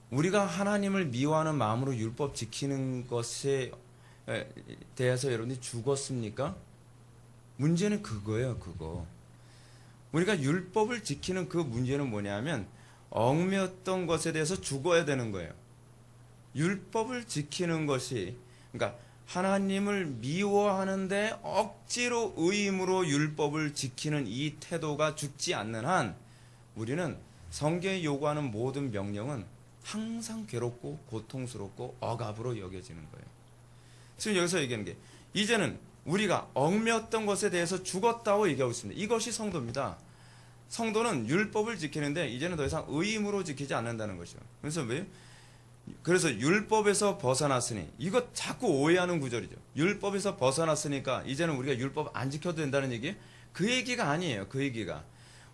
우리가 하나님을 미워하는 마음으로 율법 지키는 것에 대해서 여러분들이 죽었습니까? 문제는 그거예요. 그거. 우리가 율법을 지키는 그 문제는 뭐냐면 얽매였던 것에 대해서 죽어야 되는 거예요. 율법을 지키는 것이 그러니까 하나님을 미워하는데 억지로 의무로 율법을 지키는 이 태도가 죽지 않는 한 우리는 성경이 요구하는 모든 명령은 항상 괴롭고 고통스럽고 억압으로 여겨지는 거예요. 지금 여기서 얘기하는 게 이제는 우리가 얽매였던 것에 대해서 죽었다고 얘기하고 있습니다. 이것이 성도입니다. 성도는 율법을 지키는데 이제는 더 이상 의무로 지키지 않는다는 것이죠. 그래서 왜? 그래서 율법에서 벗어났으니, 이거 자꾸 오해하는 구절이죠. 율법에서 벗어났으니까 이제는 우리가 율법 안 지켜도 된다는 얘기? 그 얘기가 아니에요. 그 얘기가.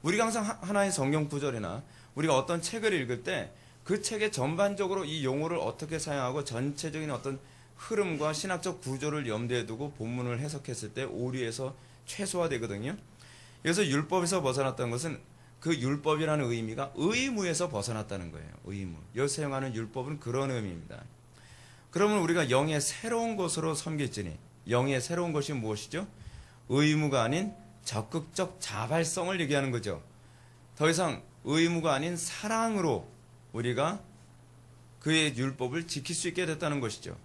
우리가 항상 하나의 성경 구절이나 우리가 어떤 책을 읽을 때 그 책의 전반적으로 이 용어를 어떻게 사용하고 전체적인 어떤 흐름과 신학적 구조를 염두에 두고 본문을 해석했을 때 오류에서 최소화되거든요. 그래서 율법에서 벗어났다는 것은 그 율법이라는 의미가 의무에서 벗어났다는 거예요. 의무. 여기서 사용하는 율법은 그런 의미입니다. 그러면 우리가 영의 새로운 것으로 섬길지니, 영의 새로운 것이 무엇이죠? 의무가 아닌 적극적 자발성을 얘기하는 거죠. 더 이상 의무가 아닌 사랑으로 우리가 그의 율법을 지킬 수 있게 됐다는 것이죠.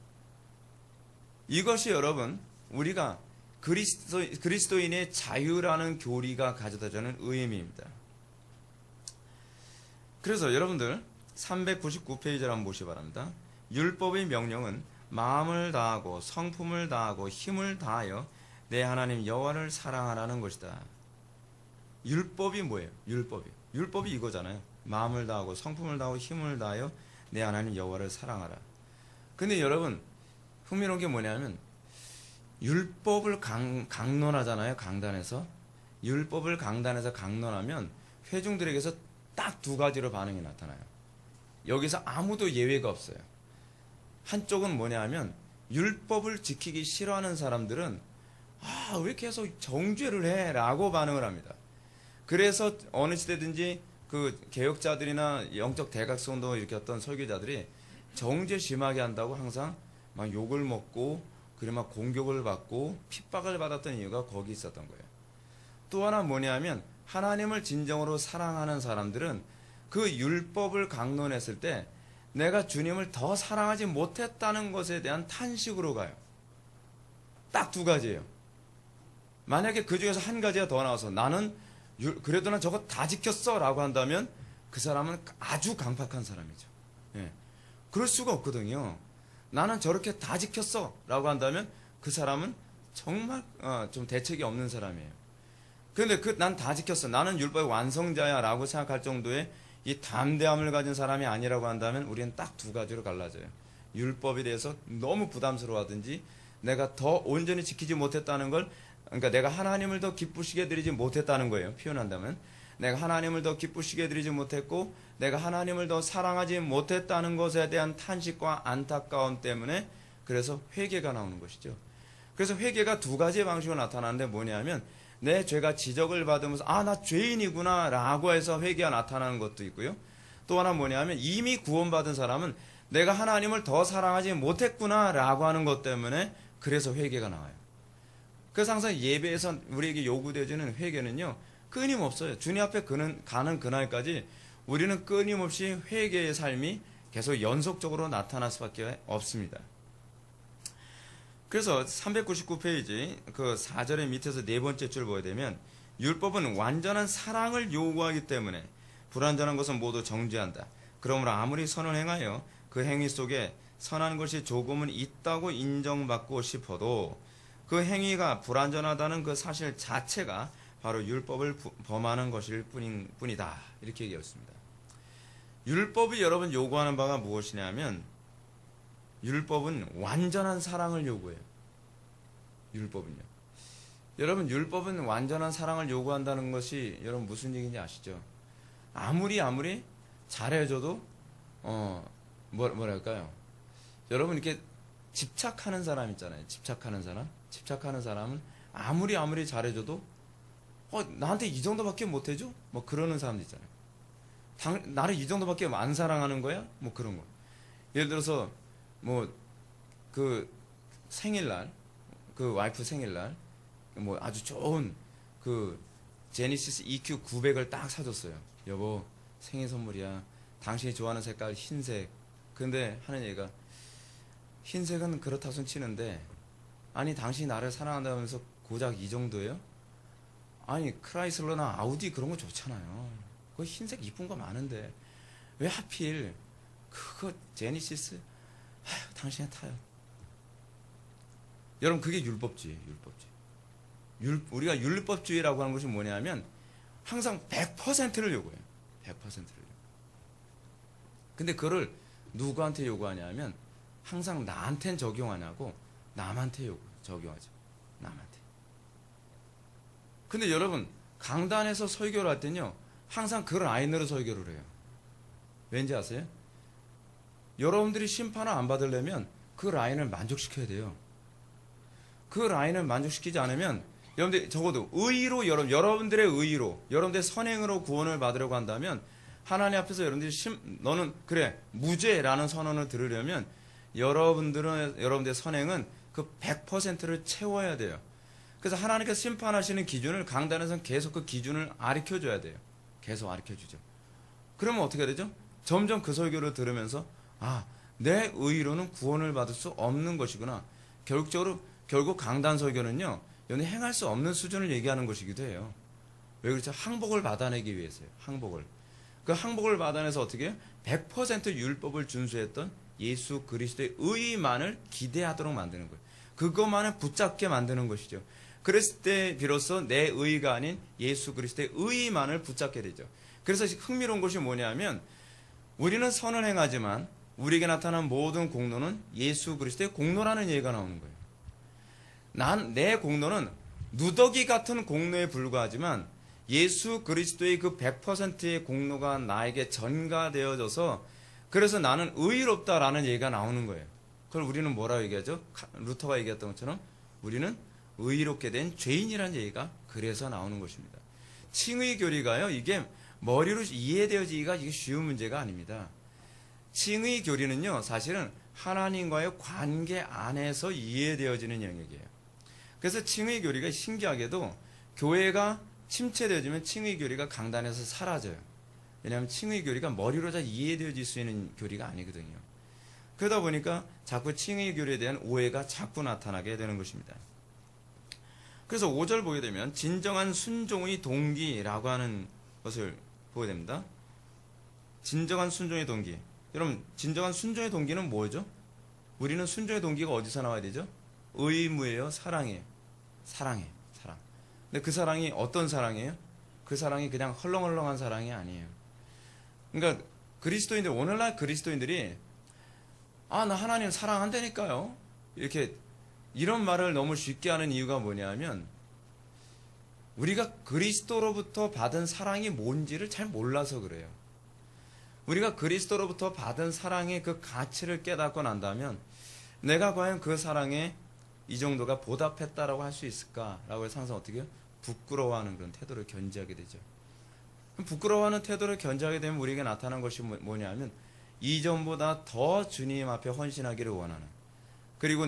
이것이 여러분, 우리가 그리스도인의 자유라는 교리가 가져다주는 의미입니다. 그래서 여러분들 399페이지를 한번 보시기 바랍니다. 율법의 명령은 마음을 다하고 성품을 다하고 힘을 다하여 내 하나님 여호와를 사랑하라는 것이다. 율법이 뭐예요? 율법이 이거잖아요. 마음을 다하고 성품을 다하고 힘을 다하여 내 하나님 여호와를 사랑하라. 근데 여러분, 흥미로운 게 뭐냐면 율법을 강론하잖아요. 강단에서. 율법을 강단에서 강론하면 회중들에게서 딱 두 가지로 반응이 나타나요. 여기서 아무도 예외가 없어요. 한쪽은 뭐냐 하면 율법을 지키기 싫어하는 사람들은 왜 계속 정죄를 해? 라고 반응을 합니다. 그래서 어느 시대든지 그 개혁자들이나 영적 대각성도 일으켰던 설교자들이 정죄 심하게 한다고 항상 막 욕을 먹고 그리고 막 공격을 받고 핍박을 받았던 이유가 거기 있었던 거예요. 또 하나 뭐냐면 하나님을 진정으로 사랑하는 사람들은 그 율법을 강론했을 때 내가 주님을 더 사랑하지 못했다는 것에 대한 탄식으로 가요. 딱 두 가지예요. 만약에 그 중에서 한 가지가 더 나와서 나는 그래도 난 저거 다 지켰어 라고 한다면 그 사람은 아주 강팍한 사람이죠. 예. 그럴 수가 없거든요. 나는 저렇게 다 지켰어 라고 한다면 그 사람은 정말 좀 대책이 없는 사람이에요. 그런데 난 다 지켰어, 나는 율법의 완성자야 라고 생각할 정도의 이 담대함을 가진 사람이 아니라고 한다면 우리는 딱 두 가지로 갈라져요. 율법에 대해서 너무 부담스러워하든지 내가 더 온전히 지키지 못했다는 걸, 그러니까 내가 하나님을 더 기쁘시게 드리지 못했다는 거예요. 표현한다면 내가 하나님을 더 기쁘시게 드리지 못했고 내가 하나님을 더 사랑하지 못했다는 것에 대한 탄식과 안타까움 때문에 그래서 회개가 나오는 것이죠. 그래서 회개가 두 가지의 방식으로 나타나는데 뭐냐면 내 죄가 지적을 받으면서 나 죄인이구나 라고 해서 회개가 나타나는 것도 있고요. 또 하나 뭐냐면 이미 구원받은 사람은 내가 하나님을 더 사랑하지 못했구나 라고 하는 것 때문에 그래서 회개가 나와요. 그래서 항상 예배에서 우리에게 요구되어지는 회개는요, 끊임없어요. 주님 앞에 가는 그날까지 우리는 끊임없이 회개의 삶이 계속 연속적으로 나타날 수밖에 없습니다. 그래서 399페이지 그 4절의 밑에서 네 번째 줄 보게 되면 율법은 완전한 사랑을 요구하기 때문에 불완전한 것은 모두 정죄한다. 그러므로 아무리 선을 행하여 그 행위 속에 선한 것이 조금은 있다고 인정받고 싶어도 그 행위가 불완전하다는 그 사실 자체가 바로 율법을 범하는 것일 뿐이다. 이렇게 얘기했습니다. 율법이 여러분 요구하는 바가 무엇이냐면 율법은 완전한 사랑을 요구해요. 율법은요. 여러분 율법은 완전한 사랑을 요구한다는 것이 여러분 무슨 얘기인지 아시죠? 아무리 잘해줘도 뭐랄까요? 여러분 이렇게 집착하는 사람 있잖아요. 집착하는 사람은 아무리 잘해줘도 나한테 이 정도밖에 못해줘? 뭐 그러는 사람들 있잖아요. 나를 이 정도밖에 안 사랑하는 거야? 뭐 그런 거. 예를 들어서 그 생일날, 그 와이프 생일날 뭐 아주 좋은 그 제니시스 EQ 900을 딱 사줬어요. 여보 생일 선물이야. 당신이 좋아하는 색깔 흰색. 근데 하는 얘기가 흰색은 그렇다 손 치는데 아니 당신이 나를 사랑한다면서 고작 이 정도예요? 아니 크라이슬러나 아우디 그런 거 좋잖아요. 그 흰색 이쁜 거 많은데 왜 하필 그거 제니시스 당신이 타요. 여러분 그게 율법주의예요. 우리가 율법주의라고 하는 것이 뭐냐면 항상 100%를 요구해요. 100%를. 근데 그거를 누구한테 요구하냐면 항상 나한텐 적용 안 하고 남한테 적용하죠. 남한테. 근데 여러분 강단에서 설교를 할 때는요 항상 그 라인으로 설교를 해요. 왠지 아세요? 여러분들이 심판을 안 받으려면 그 라인을 만족시켜야 돼요. 그 라인을 만족시키지 않으면 여러분들 적어도 의로 여러분들의 의로 여러분들의 선행으로 구원을 받으려고 한다면 하나님 앞에서 여러분들이 너는 그래 무죄라는 선언을 들으려면 여러분들의 선행은 그 100%를 채워야 돼요. 그래서 하나님께서 심판하시는 기준을 강단에서는 계속 그 기준을 가르쳐줘야 돼요. 계속 가르쳐주죠. 그러면 어떻게 되죠? 점점 그 설교를 들으면서 내 의로는 구원을 받을 수 없는 것이구나. 결국 강단 설교는요 연애 행할 수 없는 수준을 얘기하는 것이기도 해요. 왜 그렇죠? 항복을 받아내기 위해서요. 항복을. 그 항복을 받아내서 어떻게 해요? 100% 율법을 준수했던 예수 그리스도의 의만을 기대하도록 만드는 거예요. 그것만을 붙잡게 만드는 것이죠. 그랬을 때 비로소 내 의가 아닌 예수 그리스도의 의만을 붙잡게 되죠. 그래서 흥미로운 것이 뭐냐면 우리는 선을 행하지만 우리에게 나타난 모든 공로는 예수 그리스도의 공로라는 얘기가 나오는 거예요. 내 공로는 누더기 같은 공로에 불과하지만 예수 그리스도의 그 100%의 공로가 나에게 전가되어져서 그래서 나는 의롭다라는 얘기가 나오는 거예요. 그걸 우리는 뭐라고 얘기하죠? 루터가 얘기했던 것처럼 우리는 의롭게 된 죄인이라는 얘기가 그래서 나오는 것입니다. 칭의 교리가요, 이게 머리로 이해되어지기가 이게 쉬운 문제가 아닙니다. 칭의 교리는요, 사실은 하나님과의 관계 안에서 이해되어지는 영역이에요. 그래서 칭의 교리가 신기하게도 교회가 침체되어지면 칭의 교리가 강단에서 사라져요. 왜냐하면 칭의 교리가 머리로 잘 이해되어질 수 있는 교리가 아니거든요. 그러다 보니까 자꾸 칭의 교리에 대한 오해가 자꾸 나타나게 되는 것입니다. 그래서 5절 보게 되면 진정한 순종의 동기라고 하는 것을 보게 됩니다. 진정한 순종의 동기. 여러분, 진정한 순종의 동기는 뭐죠? 우리는 순종의 동기가 어디서 나와야 되죠? 의무예요? 사랑이에요? 사랑이에요. 사랑. 근데 그 사랑이 어떤 사랑이에요? 그 사랑이 그냥 헐렁헐렁한 사랑이 아니에요. 그러니까 그리스도인들, 오늘날 그리스도인들이 나 하나님 사랑한다니까요. 이런 말을 너무 쉽게 하는 이유가 뭐냐면 우리가 그리스도로부터 받은 사랑이 뭔지를 잘 몰라서 그래요. 우리가 그리스도로부터 받은 사랑의 그 가치를 깨닫고 난다면 내가 과연 그 사랑에 이 정도가 보답했다라고 할 수 있을까라고 해서 항상 어떻게 해요? 부끄러워하는 그런 태도를 견지하게 되죠. 부끄러워하는 태도를 견지하게 되면 우리에게 나타난 것이 뭐냐면 이전보다 더 주님 앞에 헌신하기를 원하는, 그리고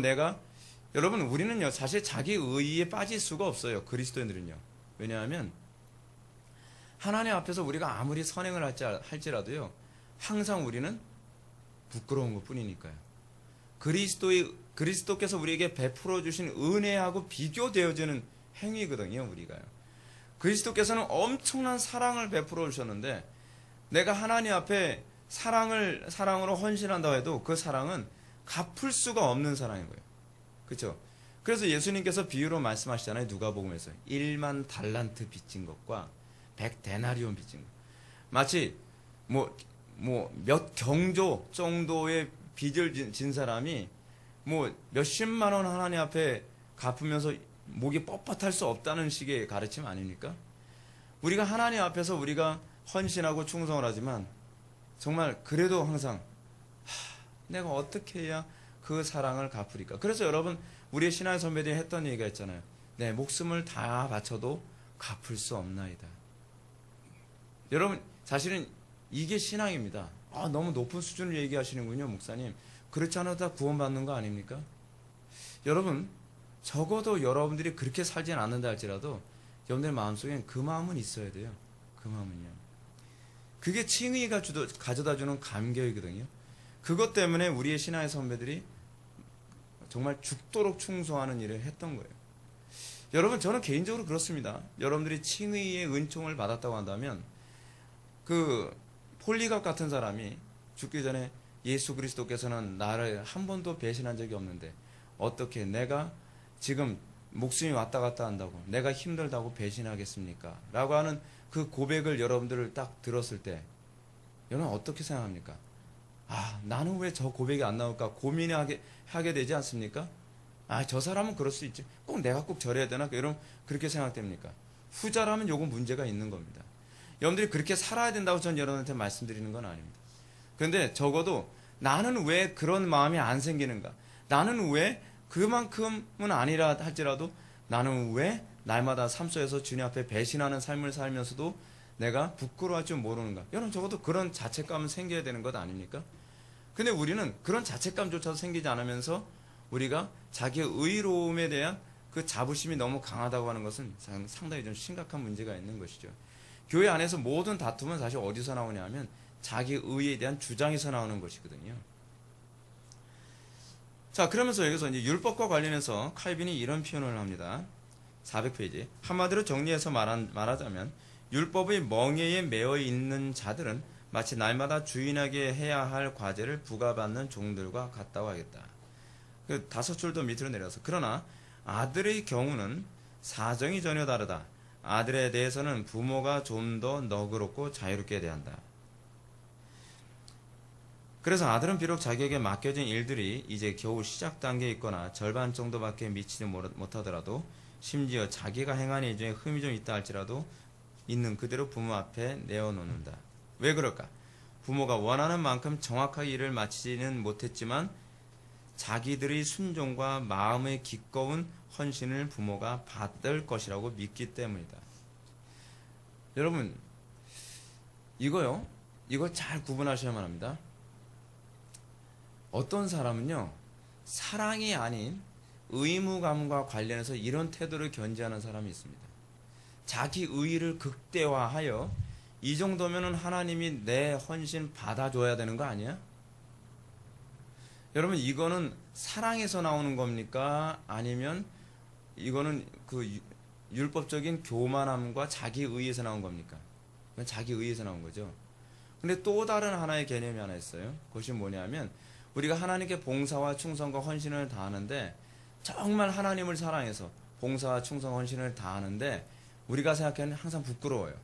여러분 우리는요 사실 자기 의의에 빠질 수가 없어요. 그리스도인들은요. 왜냐하면 하나님 앞에서 우리가 아무리 선행을 할지라도요 항상 우리는 부끄러운 것 뿐이니까요. 그리스도께서 우리에게 베풀어 주신 은혜하고 비교되어지는 행위거든요. 우리가요. 그리스도께서는 엄청난 사랑을 베풀어 주셨는데 내가 하나님 앞에 사랑으로 헌신한다고 해도 그 사랑은 갚을 수가 없는 사랑인 거예요. 그렇죠? 그래서 예수님께서 비유로 말씀하시잖아요. 누가복음에서 1만 달란트 빚진 것과 100데나리온 빚진 것. 마치 몇 경조 정도의 빚을 진 사람이 몇십만 원 하나님 앞에 갚으면서 목이 뻣뻣할 수 없다는 식의 가르침 아닙니까? 우리가 하나님 앞에서 우리가 헌신하고 충성을 하지만 정말 그래도 항상 내가 어떻게 해야 그 사랑을 갚으리까? 그래서 여러분 우리의 신앙의 선배들이 했던 얘기가 있잖아요. 내 목숨을 다 바쳐도 갚을 수 없나이다. 여러분 사실은 이게 신앙입니다. 너무 높은 수준을 얘기하시는군요, 목사님. 그렇지 않아도 다 구원받는 거 아닙니까? 여러분 적어도 여러분들이 그렇게 살진 않는다 할지라도 여러분들 마음속엔 그 마음은 있어야 돼요. 그 마음은요. 그게 칭의가 가져다주는 감격이거든요. 그것 때문에 우리의 신앙의 선배들이 정말 죽도록 충성하는 일을 했던 거예요. 여러분 저는 개인적으로 그렇습니다. 여러분들이 칭의의 은총을 받았다고 한다면 그 폴리갑 같은 사람이 죽기 전에 예수 그리스도께서는 나를 한 번도 배신한 적이 없는데 어떻게 내가 지금 목숨이 왔다 갔다 한다고 내가 힘들다고 배신하겠습니까? 라고 하는 그 고백을 여러분들을 딱 들었을 때 여러분 어떻게 생각합니까? 나는 왜 저 고백이 안 나올까 하게 되지 않습니까? 저 사람은 그럴 수 있지. 꼭 내가 꼭 저래야 되나? 그렇게 생각됩니까? 후자라면 요거 문제가 있는 겁니다. 여러분들이 그렇게 살아야 된다고 전 여러분한테 말씀드리는 건 아닙니다. 그런데 적어도 나는 왜 그런 마음이 안 생기는가? 나는 왜 그만큼은 아니라 할지라도 나는 왜 날마다 삶 속에서 주님 앞에 배신하는 삶을 살면서도 내가 부끄러워할 줄 모르는가? 여러분 적어도 그런 자책감은 생겨야 되는 것 아닙니까? 근데 우리는 그런 자책감조차도 생기지 않으면서 우리가 자기의 의로움에 대한 그 자부심이 너무 강하다고 하는 것은 상당히 좀 심각한 문제가 있는 것이죠. 교회 안에서 모든 다툼은 사실 어디서 나오냐 하면 자기 의에 대한 주장에서 나오는 것이거든요. 자, 그러면서 여기서 이제 율법과 관련해서 칼빈이 이런 표현을 합니다. 400페이지. 한마디로 정리해서 말하자면 율법의 멍에에 매여 있는 자들은 마치 날마다 주인에게 해야 할 과제를 부과받는 종들과 같다고 하겠다. 그 5줄 더 밑으로 내려서 그러나 아들의 경우는 사정이 전혀 다르다. 아들에 대해서는 부모가 좀 더 너그럽고 자유롭게 대한다. 그래서 아들은 비록 자기에게 맡겨진 일들이 이제 겨우 시작 단계에 있거나 절반 정도밖에 미치지 못하더라도 심지어 자기가 행한 일 중에 흠이 좀 있다 할지라도 있는 그대로 부모 앞에 내어놓는다. 왜 그럴까? 부모가 원하는 만큼 정확하게 일을 마치지는 못했지만 자기들의 순종과 마음의 기꺼운 헌신을 부모가 받을 것이라고 믿기 때문이다. 여러분, 이거 잘 구분하셔야만 합니다. 어떤 사람은요, 사랑이 아닌 의무감과 관련해서 이런 태도를 견지하는 사람이 있습니다. 자기 의의를 극대화하여 이 정도면은 하나님이 내 헌신 받아줘야 되는 거 아니야? 여러분, 이거는 사랑에서 나오는 겁니까? 아니면 이거는 그 율법적인 교만함과 자기 의의에서 나온 겁니까? 자기 의의에서 나온 거죠. 근데 또 다른 하나의 개념이 하나 있어요. 그것이 뭐냐면 우리가 하나님께 봉사와 충성과 헌신을 다하는데 정말 하나님을 사랑해서 봉사와 충성, 헌신을 다하는데 우리가 생각하는 항상 부끄러워요.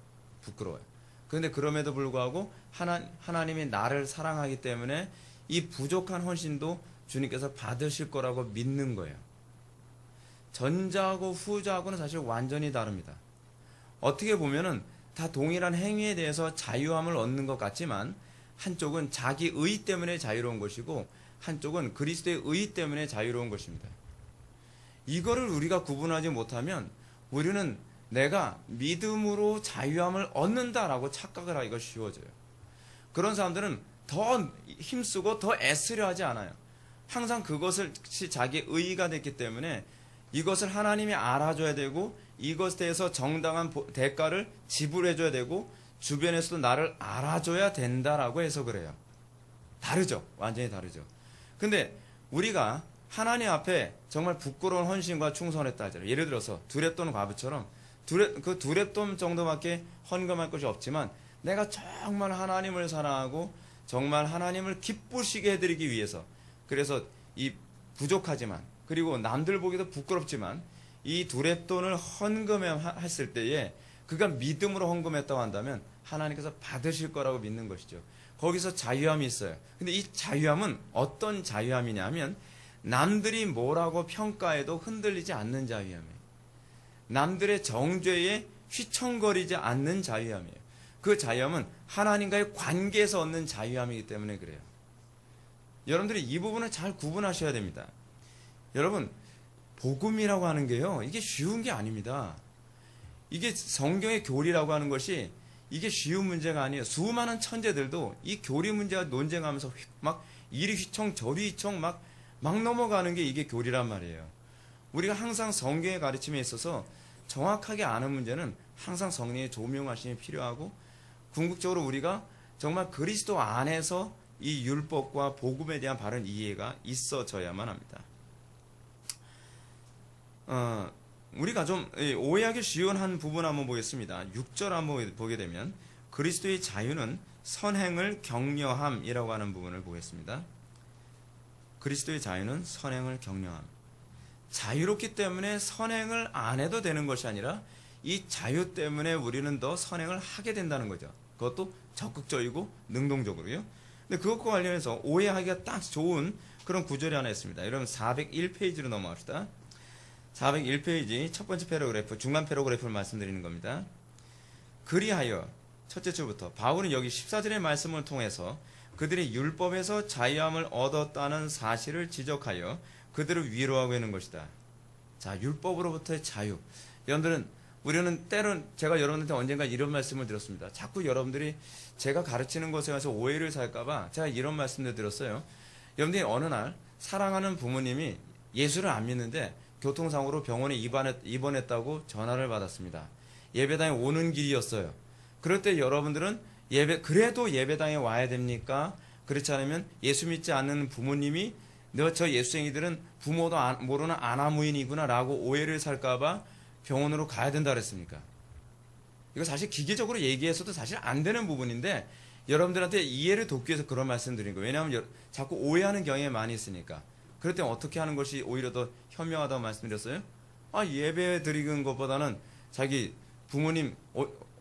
그런데 그럼에도 불구하고 하나님이 나를 사랑하기 때문에 이 부족한 헌신도 주님께서 받으실 거라고 믿는 거예요. 전자하고 후자하고는 사실 완전히 다릅니다. 어떻게 보면은 다 동일한 행위에 대해서 자유함을 얻는 것 같지만 한쪽은 자기 의 때문에 자유로운 것이고 한쪽은 그리스도의 의 때문에 자유로운 것입니다. 이거를 우리가 구분하지 못하면 우리는 내가 믿음으로 자유함을 얻는다라고 착각을 하기가 쉬워져요. 그런 사람들은 더 힘쓰고 더 애쓰려 하지 않아요. 항상 그것이 자기 의의가 됐기 때문에 이것을 하나님이 알아줘야 되고 이것에 대해서 정당한 대가를 지불해줘야 되고 주변에서도 나를 알아줘야 된다라고 해석을 해요. 다르죠. 완전히 다르죠. 근데 우리가 하나님 앞에 정말 부끄러운 헌신과 충성을 했다 하잖아요. 예를 들어서 두렙돈 과부처럼 그 두렙돈 정도밖에 헌금할 것이 없지만 내가 정말 하나님을 사랑하고 정말 하나님을 기쁘시게 해드리기 위해서 그래서 이 부족하지만 그리고 남들 보기도 부끄럽지만 이 두렙돈을 헌금했을 때에 그가 믿음으로 헌금했다고 한다면 하나님께서 받으실 거라고 믿는 것이죠. 거기서 자유함이 있어요. 근데 이 자유함은 어떤 자유함이냐 하면 남들이 뭐라고 평가해도 흔들리지 않는 자유함이에요. 남들의 정죄에 휘청거리지 않는 자유함이에요. 그 자유함은 하나님과의 관계에서 얻는 자유함이기 때문에 그래요. 여러분들이 이 부분을 잘 구분하셔야 됩니다. 여러분, 복음이라고 하는 게요, 이게 쉬운 게 아닙니다. 이게 성경의 교리라고 하는 것이 이게 쉬운 문제가 아니에요. 수많은 천재들도 이 교리 문제가 논쟁하면서 막 이리 휘청 저리 휘청 막 넘어가는 게 이게 교리란 말이에요. 우리가 항상 성경의 가르침에 있어서 정확하게 아는 문제는 항상 성령의 조명하심이 필요하고 궁극적으로 우리가 정말 그리스도 안에서 이 율법과 복음에 대한 바른 이해가 있어져야만 합니다. 우리가 좀 오해하기 쉬운 한 부분 한번 보겠습니다. 6절 한번 보게 되면 그리스도의 자유는 선행을 격려함이라고 하는 부분을 보겠습니다. 그리스도의 자유는 선행을 격려함. 자유롭기 때문에 선행을 안 해도 되는 것이 아니라 이 자유 때문에 우리는 더 선행을 하게 된다는 거죠. 그것도 적극적이고 능동적으로요. 근데 그것과 관련해서 오해하기가 딱 좋은 그런 구절이 하나 있습니다. 여러분 401페이지로 넘어갑시다. 401페이지 첫 번째 패러그래프, 중간 패러그래프를 말씀드리는 겁니다. 그리하여 첫째 줄부터 바울은 여기 14절의 말씀을 통해서 그들이 율법에서 자유함을 얻었다는 사실을 지적하여 그들을 위로하고 있는 것이다. 자, 율법으로부터의 자유. 여러분들은 우리는 때론 제가 여러분한테 언젠가 이런 말씀을 드렸습니다. 자꾸 여러분들이 제가 가르치는 것에 가서 오해를 살까봐 제가 이런 말씀을 드렸어요. 여러분들이 어느 날 사랑하는 부모님이 예수를 안 믿는데 교통사고로 병원에 입원했다고 전화를 받았습니다. 예배당에 오는 길이었어요. 그럴 때 여러분들은 그래도 예배당에 와야 됩니까? 그렇지 않으면 예수 믿지 않는 부모님이 저 예수쟁이들은 부모도 모르는 아나무인이구나 라고 오해를 살까봐 병원으로 가야 된다 그랬습니까? 이거 사실 기계적으로 얘기해서도 사실 안 되는 부분인데 여러분들한테 이해를 돕기 위해서 그런 말씀 드린 거예요. 왜냐하면 자꾸 오해하는 경향이 많이 있으니까. 그럴 때 어떻게 하는 것이 오히려 더 현명하다고 말씀드렸어요? 예배 드리는 것보다는 자기 부모님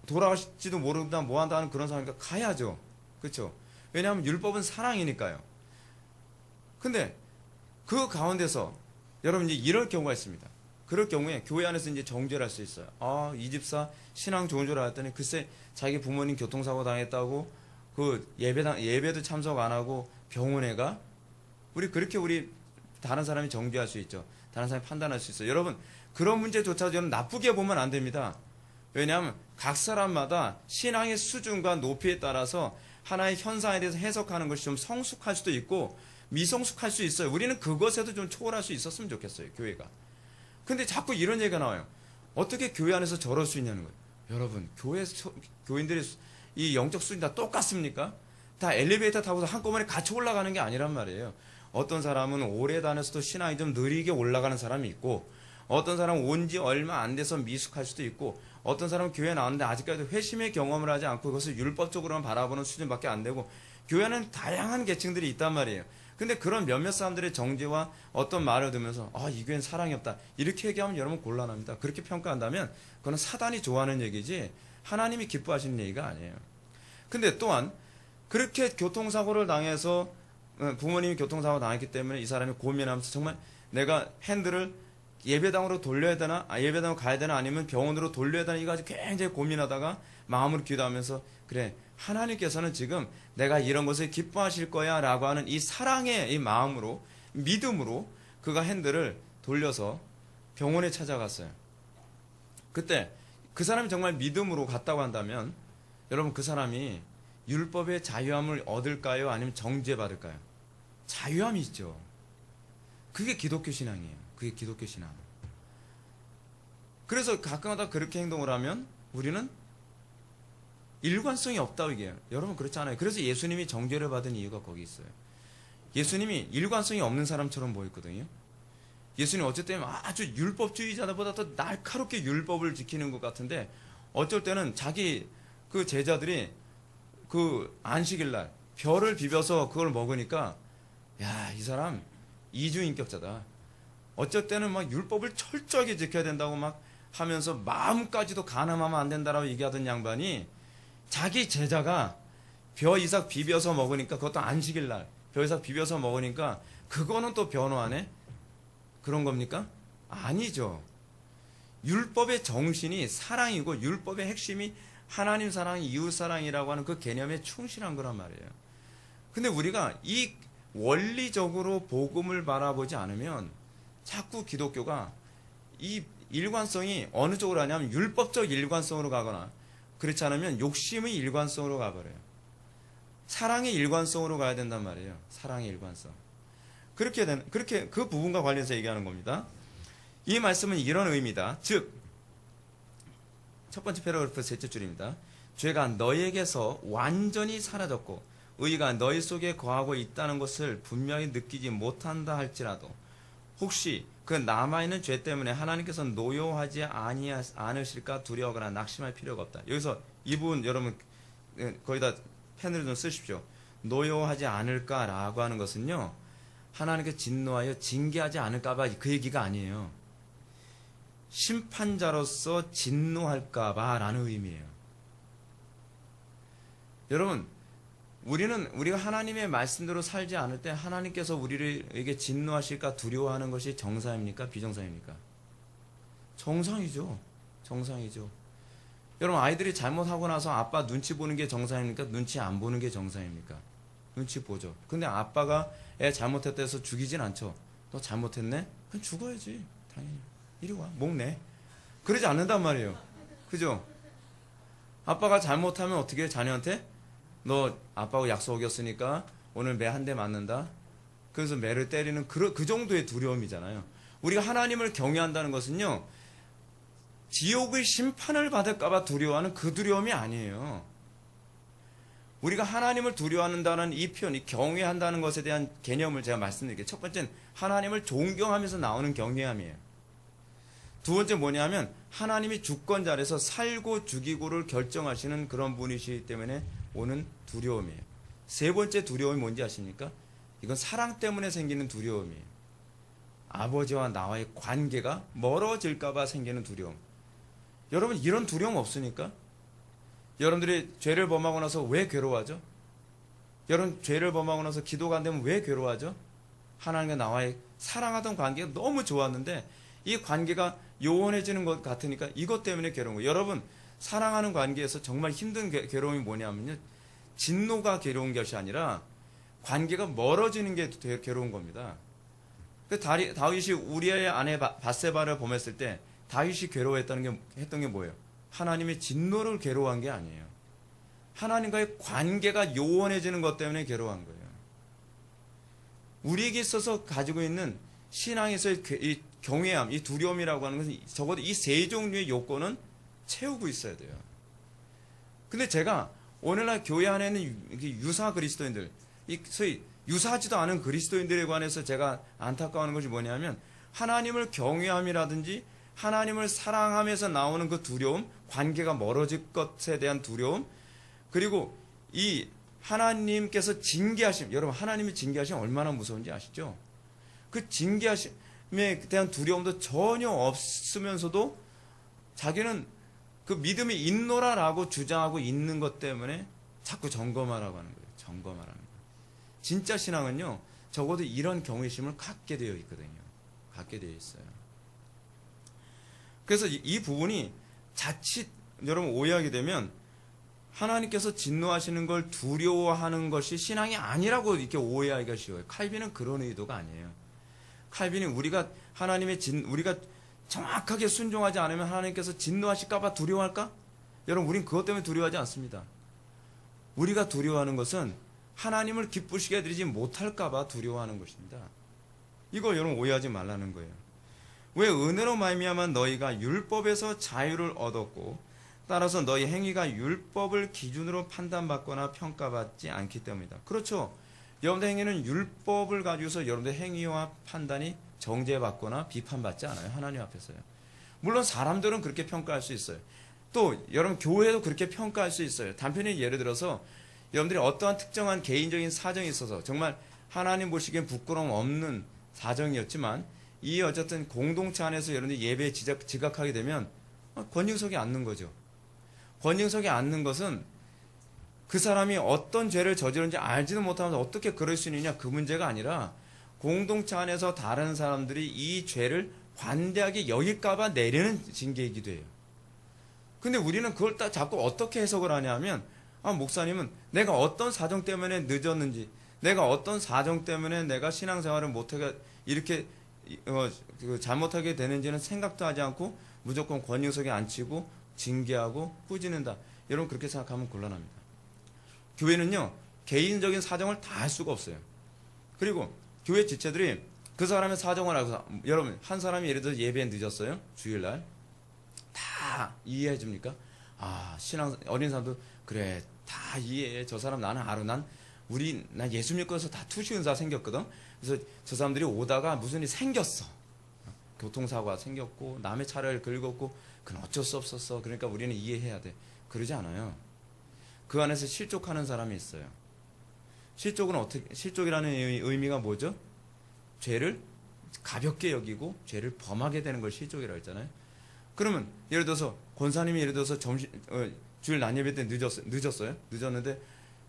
돌아가실지도 모른다 뭐 한다는 그런 상황이니까 가야죠. 그렇죠? 왜냐하면 율법은 사랑이니까요. 근데 그 가운데서 여러분 이제 이럴 경우가 있습니다. 그럴 경우에 교회 안에서 이제 정죄를 할 수 있어요. 이 집사 신앙 좋은 줄 알았더니 글쎄 자기 부모님 교통사고 당했다고 그 예배도 참석 안 하고 병원에 가? 우리 다른 사람이 정죄할 수 있죠. 다른 사람이 판단할 수 있어요. 여러분 그런 문제조차 저는 나쁘게 보면 안 됩니다. 왜냐하면 각 사람마다 신앙의 수준과 높이에 따라서 하나의 현상에 대해서 해석하는 것이 좀 성숙할 수도 있고 미성숙할 수 있어요. 우리는 그것에도 좀 초월할 수 있었으면 좋겠어요. 교회가. 근데 자꾸 이런 얘기가 나와요. 어떻게 교회 안에서 저럴 수 있냐는 거예요. 여러분 교인들의 이 영적 수준이 다 똑같습니까? 다 엘리베이터 타고서 한꺼번에 같이 올라가는 게 아니란 말이에요. 어떤 사람은 오래 다녀서도 신앙이 좀 느리게 올라가는 사람이 있고 어떤 사람은 온 지 얼마 안 돼서 미숙할 수도 있고 어떤 사람은 교회 나왔는데 아직까지 회심의 경험을 하지 않고 그것을 율법적으로만 바라보는 수준밖에 안 되고 교회는 다양한 계층들이 있단 말이에요. 근데 그런 몇몇 사람들의 정죄와 어떤 말을 들으면서 이 교회는 사랑이 없다 이렇게 얘기하면 여러분 곤란합니다. 그렇게 평가한다면 그건 사단이 좋아하는 얘기지 하나님이 기뻐하시는 얘기가 아니에요. 근데 또한 그렇게 교통사고를 당해서 부모님이 교통사고 당했기 때문에 이 사람이 고민하면서 정말 내가 핸들을 예배당으로 돌려야 되나 예배당으로 가야 되나 아니면 병원으로 돌려야 되나 이거 아주 굉장히 고민하다가 마음으로 기도하면서 그래 하나님께서는 지금 내가 이런 것을 기뻐하실 거야 라고 하는 이 사랑의 이 마음으로 믿음으로 그가 핸들을 돌려서 병원에 찾아갔어요. 그때 그 사람이 정말 믿음으로 갔다고 한다면 여러분 그 사람이 율법의 자유함을 얻을까요? 아니면 정죄받을까요? 자유함이 있죠. 그게 기독교 신앙이에요. 그게 기독교 신앙. 그래서 가끔가다 그렇게 행동을 하면 우리는 일관성이 없다고 얘기해요. 여러분 그렇지 않아요. 그래서 예수님이 정죄를 받은 이유가 거기 있어요. 예수님이 일관성이 없는 사람처럼 보였거든요. 예수님 어쨌든 아주 율법주의자들보다 더 날카롭게 율법을 지키는 것 같은데 어쩔 때는 자기 그 제자들이 그 안식일날 별을 비벼서 그걸 먹으니까 이 사람 이주인격자다. 어쩔 때는 막 율법을 철저하게 지켜야 된다고 막 하면서 마음까지도 가늠하면 안 된다라고 얘기하던 양반이 자기 제자가 벼 이삭 비벼서 먹으니까 그것도 안식일날 벼 이삭 비벼서 먹으니까 그거는 또 변호하네? 그런 겁니까? 아니죠. 율법의 정신이 사랑이고 율법의 핵심이 하나님 사랑, 이웃 사랑이라고 하는 그 개념에 충실한 거란 말이에요. 근데 우리가 이 원리적으로 복음을 바라보지 않으면 자꾸 기독교가 이 일관성이 어느 쪽으로 하냐면 율법적 일관성으로 가거나 그렇지 않으면 욕심의 일관성으로 가버려요. 사랑의 일관성으로 가야 된단 말이에요. 사랑의 일관성. 그렇게 그 부분과 관련해서 얘기하는 겁니다. 이 말씀은 이런 의미다. 즉, 첫 번째 패러그래프 셋째 줄입니다. 죄가 너희에게서 완전히 사라졌고 의가 너희 속에 거하고 있다는 것을 분명히 느끼지 못한다 할지라도 혹시 그 남아있는 죄 때문에 하나님께서 노여하지 않으실까 두려워하거나 낙심할 필요가 없다. 여기서 이 부분 여러분 거기다 펜으로 좀 쓰십시오. 노여하지 않을까라고 하는 것은요. 하나님께 진노하여 징계하지 않을까봐 그 얘기가 아니에요. 심판자로서 진노할까봐 라는 의미예요. 여러분 우리가 하나님의 말씀대로 살지 않을 때 하나님께서 우리에게 진노하실까 두려워하는 것이 정상입니까? 비정상입니까? 정상이죠. 정상이죠. 여러분, 아이들이 잘못하고 나서 아빠 눈치 보는 게 정상입니까? 눈치 안 보는 게 정상입니까? 눈치 보죠. 근데 아빠가 애 잘못했다 해서 죽이진 않죠. 너 잘못했네? 그냥 죽어야지. 당연히. 이리 와. 목 내. 그러지 않는단 말이에요. 그죠? 아빠가 잘못하면 어떻게 해? 자녀한테? 너 아빠하고 약속 어겼으니까 오늘 매 한 대 맞는다. 그래서 매를 때리는 그 정도의 두려움이잖아요. 우리가 하나님을 경외한다는 것은요, 지옥의 심판을 받을까봐 두려워하는 그 두려움이 아니에요. 우리가 하나님을 두려워한다는 이 표현, 이 경외한다는 것에 대한 개념을 제가 말씀드릴게요. 첫 번째는 하나님을 존경하면서 나오는 경외함이에요. 두 번째 뭐냐면 하나님이 주권자라서 살고 죽이고를 결정하시는 그런 분이시기 때문에 오는 두려움이에요. 세 번째 두려움이 뭔지 아십니까? 이건 사랑 때문에 생기는 두려움이에요. 아버지와 나와의 관계가 멀어질까봐 생기는 두려움. 여러분, 이런 두려움 없으니까? 여러분들이 죄를 범하고 나서 왜 괴로워하죠? 여러분, 죄를 범하고 나서 기도가 안 되면 왜 괴로워하죠? 하나님과 나와의 사랑하던 관계가 너무 좋았는데 이 관계가 요원해지는 것 같으니까 이것 때문에 괴로운 거예요. 여러분, 사랑하는 관계에서 정말 힘든 괴로움이 뭐냐면요, 진노가 괴로운 것이 아니라 관계가 멀어지는 게 괴로운 겁니다. 다윗이 우리아의 아내 밧세바를 범했을 때 다윗이 했던 게 뭐예요? 하나님의 진노를 괴로워한 게 아니에요. 하나님과의 관계가 요원해지는 것 때문에 괴로워한 거예요. 우리에게 있어서 가지고 있는 신앙에서의 이 경외함, 이 두려움이라고 하는 것은 적어도 이 세 종류의 요건은 채우고 있어야 돼요. 근데 제가 오늘날 교회 안에 있는 유사 그리스도인들, 소위 유사하지도 않은 그리스도인들에 관해서 제가 안타까워하는 것이 뭐냐면 하나님을 경외함이라든지 하나님을 사랑하면서 나오는 그 두려움, 관계가 멀어질 것에 대한 두려움, 그리고 이 하나님께서 징계하심, 여러분 하나님이 징계하심 얼마나 무서운지 아시죠? 그 징계하심에 대한 두려움도 전혀 없으면서도 자기는 그 믿음이 있노라라고 주장하고 있는 것 때문에 자꾸 점검하라고 하는 거예요. 점검하라는 거예요. 진짜 신앙은요, 적어도 이런 경외심을 갖게 되어 있거든요. 갖게 되어 있어요. 그래서 이 부분이 자칫 여러분 오해하게 되면 하나님께서 진노하시는 걸 두려워하는 것이 신앙이 아니라고 이렇게 오해하기가 쉬워요. 칼빈은 그런 의도가 아니에요. 칼빈이 우리가 우리가 정확하게 순종하지 않으면 하나님께서 진노하실까봐 두려워할까? 여러분, 우린 그것 때문에 두려워하지 않습니다. 우리가 두려워하는 것은 하나님을 기쁘시게 해드리지 못할까봐 두려워하는 것입니다. 이걸 여러분 오해하지 말라는 거예요. 왜 은혜로 말미암아 너희가 율법에서 자유를 얻었고 따라서 너희 행위가 율법을 기준으로 판단받거나 평가받지 않기 때문이다. 그렇죠. 여러분들 행위는 율법을 가지고서 여러분들 행위와 판단이 정죄받거나 비판받지 않아요. 하나님 앞에서요. 물론 사람들은 그렇게 평가할 수 있어요. 또 여러분 교회도 그렇게 평가할 수 있어요. 단편히 예를 들어서 여러분들이 어떠한 특정한 개인적인 사정이 있어서 정말 하나님 보시기엔 부끄러움 없는 사정이었지만 이 어쨌든 공동체 안에서 여러분들이 예배에 지각하게 되면 권징석에 앉는 거죠. 권징석에 앉는 것은 그 사람이 어떤 죄를 저지른지 알지도 못하면서 어떻게 그럴 수 있느냐, 그 문제가 아니라 공동체 안에서 다른 사람들이 이 죄를 관대하게 여길까봐 내리는 징계이기도 해요. 근데 우리는 그걸 자꾸 어떻게 해석을 하냐면, 목사님은 내가 어떤 사정 때문에 늦었는지, 내가 어떤 사정 때문에 내가 신앙생활을 못하게 이렇게 잘못하게 되는지는 생각도 하지 않고 무조건 권유석에 앉히고 징계하고 꾸짖는다. 여러분 그렇게 생각하면 곤란합니다. 교회는요, 개인적인 사정을 다 할 수가 없어요. 그리고 교회 지체들이 그 사람의 사정을 알고서, 여러분 한 사람이 예를 들어서 예배에 늦었어요. 주일날 다 이해해 줍니까? 신앙 어린 사람도 그래 다 이해해. 저 사람 나는 알아. 난 예수 믿고 해서 다 투시 은사 생겼거든. 그래서 저 사람들이 오다가 무슨 일이 생겼어. 교통사고가 생겼고 남의 차를 긁었고 그건 어쩔 수 없었어. 그러니까 우리는 이해해야 돼. 그러지 않아요. 그 안에서 실족하는 사람이 있어요. 실족이라는 의미가 뭐죠? 죄를 가볍게 여기고 죄를 범하게 되는 걸 실족이라고 했잖아요. 그러면 예를 들어서 권사님이 예를 들어서 주일 낮예배 때 늦었어요. 늦었는데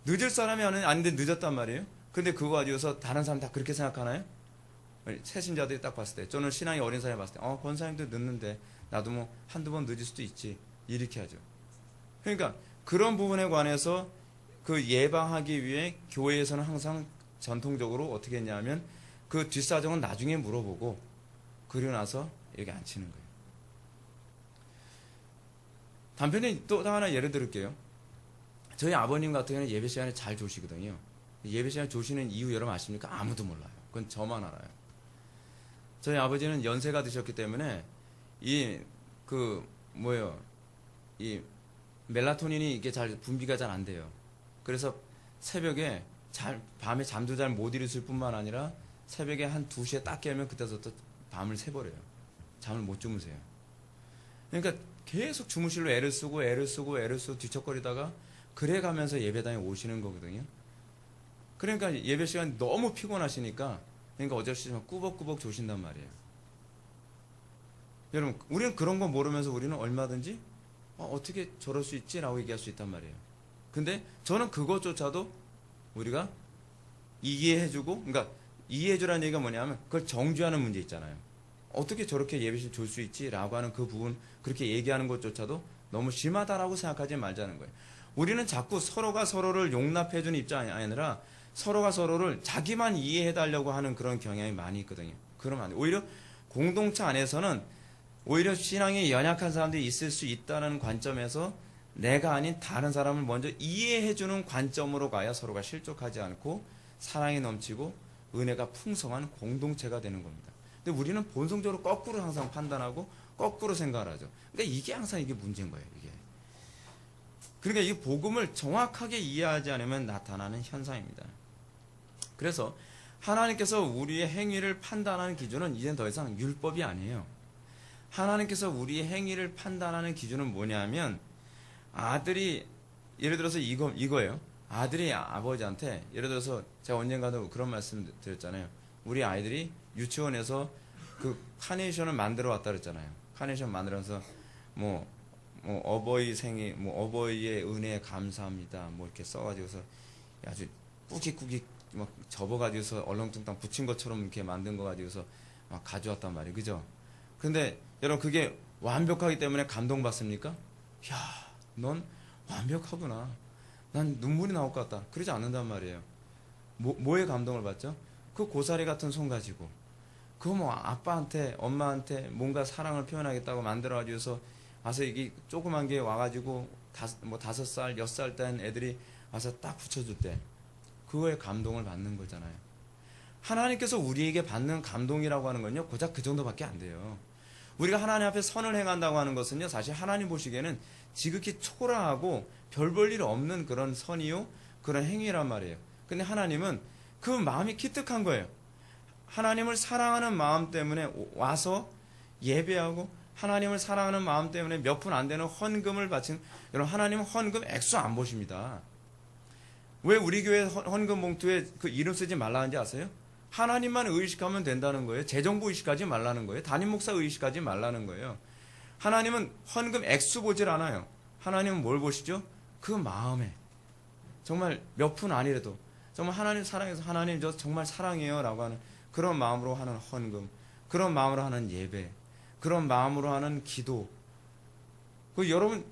늦을 사람이 아닌데 늦었단 말이에요. 근데 그거 가지고서 다른 사람 다 그렇게 생각하나요? 새신자들이 딱 봤을 때, 저는 신앙이 어린 사람이 봤을 때, 권사님도 늦는데 나도 뭐 한두 번 늦을 수도 있지, 이렇게 하죠. 그러니까 그런 부분에 관해서 그 예방하기 위해 교회에서는 항상 전통적으로 어떻게 했냐면 그 뒷사정은 나중에 물어보고 그리고 나서 여기 앉히는 거예요. 단편에 또 하나 예를 들을게요. 저희 아버님 같은 경우는 예배 시간에 잘 조시거든요. 예배 시간에 조시는 이유 여러분 아십니까? 아무도 몰라요. 그건 저만 알아요. 저희 아버지는 연세가 드셨기 때문에 이 멜라토닌이 이게 잘 분비가 잘 안 돼요. 그래서 새벽에 밤에 잠도 잘 못 이루실 뿐만 아니라 새벽에 한 2시에 딱 깨면 그때부터 밤을 새버려요. 잠을 못 주무세요. 그러니까 계속 주무실로 애를 쓰고 뒤척거리다가 그래 가면서 예배당에 오시는 거거든요. 그러니까 예배 시간 너무 피곤하시니까 그러니까 어쩔 수 없이 꾸벅꾸벅 조신단 말이에요. 여러분, 우리는 그런 거 모르면서 우리는 얼마든지 어떻게 저럴 수 있지? 라고 얘기할 수 있단 말이에요. 근데 저는 그것조차도 우리가 이해해주고, 그러니까 이해해주라는 얘기가 뭐냐면 그걸 정죄하는 문제 있잖아요. 어떻게 저렇게 예배실 줄 수 있지? 라고 하는 그 부분, 그렇게 얘기하는 것조차도 너무 심하다라고 생각하지 말자는 거예요. 우리는 자꾸 서로가 서로를 용납해주는 입장이 아니라 서로가 서로를 자기만 이해해달라고 하는 그런 경향이 많이 있거든요. 그러면 안 돼요. 오히려 공동체 안에서는 오히려 신앙이 연약한 사람들이 있을 수 있다는 관점에서 내가 아닌 다른 사람을 먼저 이해해주는 관점으로 가야 서로가 실족하지 않고 사랑이 넘치고 은혜가 풍성한 공동체가 되는 겁니다. 근데 우리는 본성적으로 거꾸로 항상 판단하고 거꾸로 생각을 하죠. 그러니까 이게 항상 이게 문제인 거예요. 이게. 그러니까 이 복음을 정확하게 이해하지 않으면 나타나는 현상입니다. 그래서 하나님께서 우리의 행위를 판단하는 기준은 이젠 더 이상 율법이 아니에요. 하나님께서 우리의 행위를 판단하는 기준은 뭐냐면 아들이 예를 들어서 이거예요. 아들이 아버지한테 예를 들어서 제가 언젠가도 그런 말씀 드렸잖아요. 우리 아이들이 유치원에서 그 카네이션을 만들어 왔다 그랬잖아요. 카네이션 만들어서 어버이 생일, 어버이의 은혜에 감사합니다. 이렇게 써가지고서 아주 꾸깃꾸깃 막 접어가지고서 얼렁뚱땅 붙인 것처럼 이렇게 만든 거 가지고서 막 가져왔단 말이에요. 그죠? 근데 여러분 그게 완벽하기 때문에 감동받습니까? 야, 넌 완벽하구나. 난 눈물이 나올 것 같다. 그러지 않는단 말이에요. 뭐에 감동을 받죠? 그 고사리 같은 손 가지고 그거 아빠한테 엄마한테 뭔가 사랑을 표현하겠다고 만들어가지고서 와서 이게 조그만 게 와가지고 5살, 6살 된 애들이 와서 딱 붙여줄 때 그거에 감동을 받는 거잖아요. 하나님께서 우리에게 받는 감동이라고 하는 건요, 고작 그 정도밖에 안 돼요. 우리가 하나님 앞에 선을 행한다고 하는 것은요, 사실 하나님 보시기에는 지극히 초라하고 별 볼 일 없는 그런 선이요, 그런 행위란 말이에요. 근데 하나님은 그 마음이 기특한 거예요. 하나님을 사랑하는 마음 때문에 와서 예배하고 하나님을 사랑하는 마음 때문에 몇 푼 안 되는 헌금을 바친, 여러분 하나님은 헌금 액수 안 보십니다. 왜 우리 교회 헌금 봉투에 그 이름 쓰지 말라는지 아세요? 하나님만 의식하면 된다는 거예요. 재정부 의식하지 말라는 거예요. 담임 목사 의식하지 말라는 거예요. 하나님은 헌금 액수 보질 않아요. 하나님은 뭘 보시죠? 그 마음에 정말 몇 푼 아니라도 정말 하나님 사랑해서 하나님 저 정말 사랑해요 라고 하는 그런 마음으로 하는 헌금, 그런 마음으로 하는 예배, 그런 마음으로 하는 기도. 여러분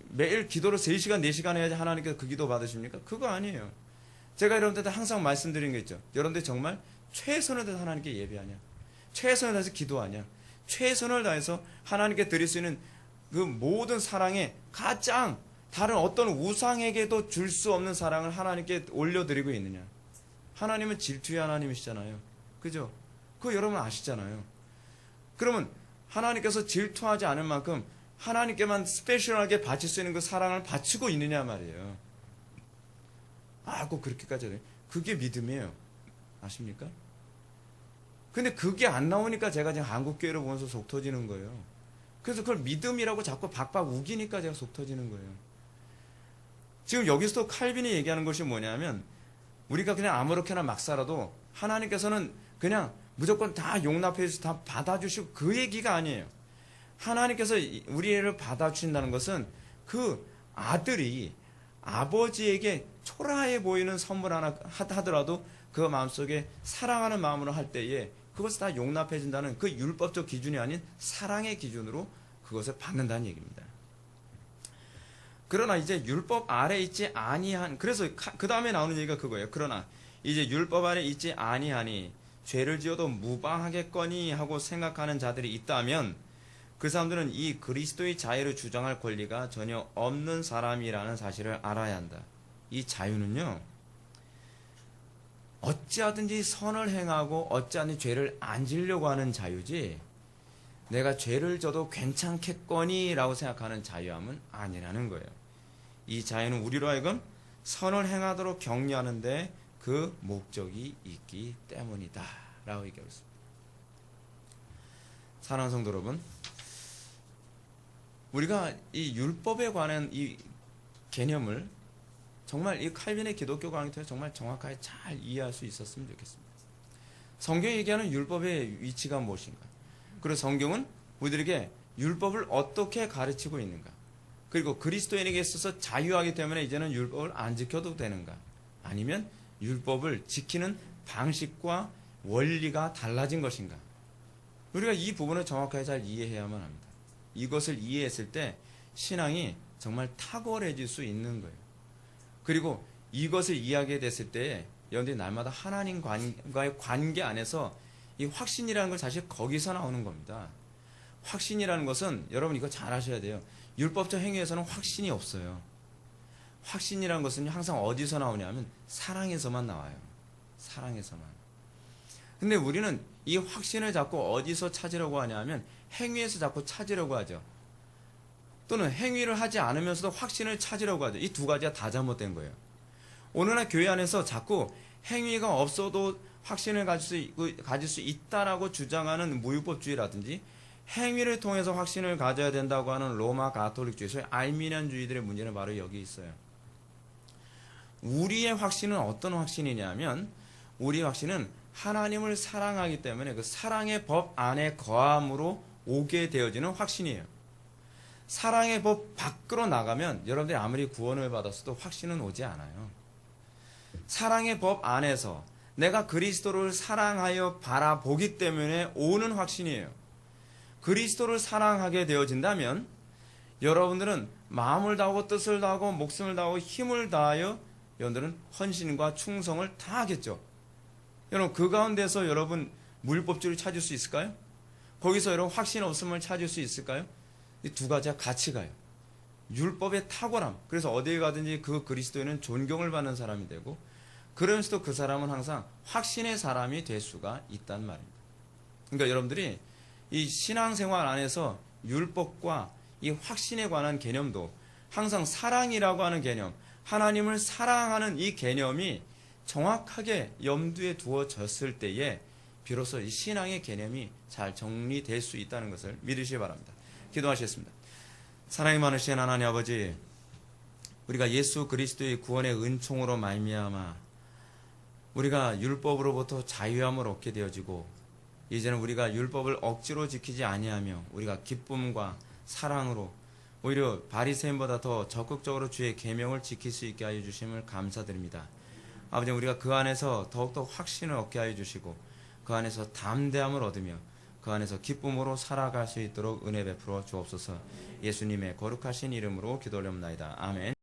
매일 기도를 3시간 4시간 해야지 하나님께서 그 기도 받으십니까? 그거 아니에요. 제가 여러분들한테 항상 말씀드린 게 있죠. 여러분들 정말 최선을 다해서 하나님께 예배하냐, 최선을 다해서 기도하냐, 최선을 다해서 하나님께 드릴 수 있는 그 모든 사랑에 가장 다른 어떤 우상에게도 줄 수 없는 사랑을 하나님께 올려드리고 있느냐. 하나님은 질투의 하나님이시잖아요. 그죠? 그거 여러분 아시잖아요. 그러면 하나님께서 질투하지 않을 만큼 하나님께만 스페셜하게 바칠 수 있는 그 사랑을 바치고 있느냐 말이에요. 꼭 그렇게까지 해요. 그게 믿음이에요. 아십니까? 근데 그게 안 나오니까 제가 지금 한국교회를 보면서 속 터지는 거예요. 그래서 그걸 믿음이라고 자꾸 박박 우기니까 제가 속 터지는 거예요. 지금 여기서도 칼빈이 얘기하는 것이 뭐냐면 우리가 그냥 아무렇게나 막 살아도 하나님께서는 그냥 무조건 다 용납해 주시고 다 받아주시고 그 얘기가 아니에요. 하나님께서 우리 애를 받아주신다는 것은 그 아들이 아버지에게 초라해 보이는 선물 하나 하더라도 그 마음속에 사랑하는 마음으로 할 때에 그것을 다 용납해 준다는 그 율법적 기준이 아닌 사랑의 기준으로 그것을 받는다는 얘기입니다. 그러나 이제 율법 아래 있지 아니한, 그래서 그 다음에 나오는 얘기가 그거예요. 그러나 이제 율법 아래 있지 아니하니 죄를 지어도 무방하겠거니 하고 생각하는 자들이 있다면 그 사람들은 이 그리스도의 자유를 주장할 권리가 전혀 없는 사람이라는 사실을 알아야 한다. 이 자유는요, 어찌하든지 선을 행하고 어찌하든지 죄를 안 지려고 하는 자유지, 내가 죄를 져도 괜찮겠거니 라고 생각하는 자유함은 아니라는 거예요. 이 자유는 우리로 하여금 선을 행하도록 격려하는데 그 목적이 있기 때문이다 라고 얘기하고 있습니다. 사랑하는 성도 여러분, 우리가 이 율법에 관한 이 개념을 정말 이 칼빈의 기독교 강의 통해서 정말 정확하게 잘 이해할 수 있었으면 좋겠습니다. 성경이 얘기하는 율법의 위치가 무엇인가? 그리고 성경은 우리들에게 율법을 어떻게 가르치고 있는가? 그리고 그리스도인에게 있어서 자유하기 때문에 이제는 율법을 안 지켜도 되는가? 아니면 율법을 지키는 방식과 원리가 달라진 것인가? 우리가 이 부분을 정확하게 잘 이해해야만 합니다. 이것을 이해했을 때 신앙이 정말 탁월해질 수 있는 거예요. 그리고 이것을 이해하게 됐을 때 여러분들이 날마다 하나님과의 관계 안에서 이 확신이라는 걸 사실 거기서 나오는 겁니다. 확신이라는 것은 여러분 이거 잘 아셔야 돼요. 율법적 행위에서는 확신이 없어요. 확신이라는 것은 항상 어디서 나오냐면 사랑에서만 나와요. 사랑에서만. 근데 우리는 이 확신을 자꾸 어디서 찾으려고 하냐면 행위에서 자꾸 찾으려고 하죠. 또는 행위를 하지 않으면서도 확신을 찾으려고 하죠. 이 두 가지가 다 잘못된 거예요. 오늘날 교회 안에서 자꾸 행위가 없어도 확신을 가질 수 있다라고 주장하는 무율법주의라든지 행위를 통해서 확신을 가져야 된다고 하는 로마 가톨릭주의, 소위 알미니안주의들의 문제는 바로 여기 있어요. 우리의 확신은 어떤 확신이냐면 우리의 확신은 하나님을 사랑하기 때문에 그 사랑의 법 안에 거함으로 오게 되어지는 확신이에요. 사랑의 법 밖으로 나가면 여러분들이 아무리 구원을 받았어도 확신은 오지 않아요. 사랑의 법 안에서 내가 그리스도를 사랑하여 바라보기 때문에 오는 확신이에요. 그리스도를 사랑하게 되어진다면 여러분들은 마음을 다하고 뜻을 다하고 목숨을 다하고 힘을 다하여 여러분들은 헌신과 충성을 다하겠죠. 여러분 그 가운데서 여러분 무율법주의를 찾을 수 있을까요? 거기서 여러분 확신 없음을 찾을 수 있을까요? 이 두 가지가 같이 가요. 율법의 탁월함. 그래서 어디에 가든지 그 그리스도인은 존경을 받는 사람이 되고 그러면서도 그 사람은 항상 확신의 사람이 될 수가 있단 말입니다. 그러니까 여러분들이 이 신앙생활 안에서 율법과 이 확신에 관한 개념도 항상 사랑이라고 하는 개념, 하나님을 사랑하는 이 개념이 정확하게 염두에 두어졌을 때에 비로소 이 신앙의 개념이 잘 정리될 수 있다는 것을 믿으시기 바랍니다. 기도하시겠습니다. 사랑이 많으신 하나님 아버지, 우리가 예수 그리스도의 구원의 은총으로 말미암아 우리가 율법으로부터 자유함을 얻게 되어지고 이제는 우리가 율법을 억지로 지키지 아니하며 우리가 기쁨과 사랑으로 오히려 바리새인보다 더 적극적으로 주의 계명을 지킬 수 있게 하여 주심을 감사드립니다. 아버지, 우리가 그 안에서 더욱더 확신을 얻게 하여 주시고 그 안에서 담대함을 얻으며 그 안에서 기쁨으로 살아갈 수 있도록 은혜 베풀어 주옵소서. 예수님의 거룩하신 이름으로 기도하옵나이다. 아멘.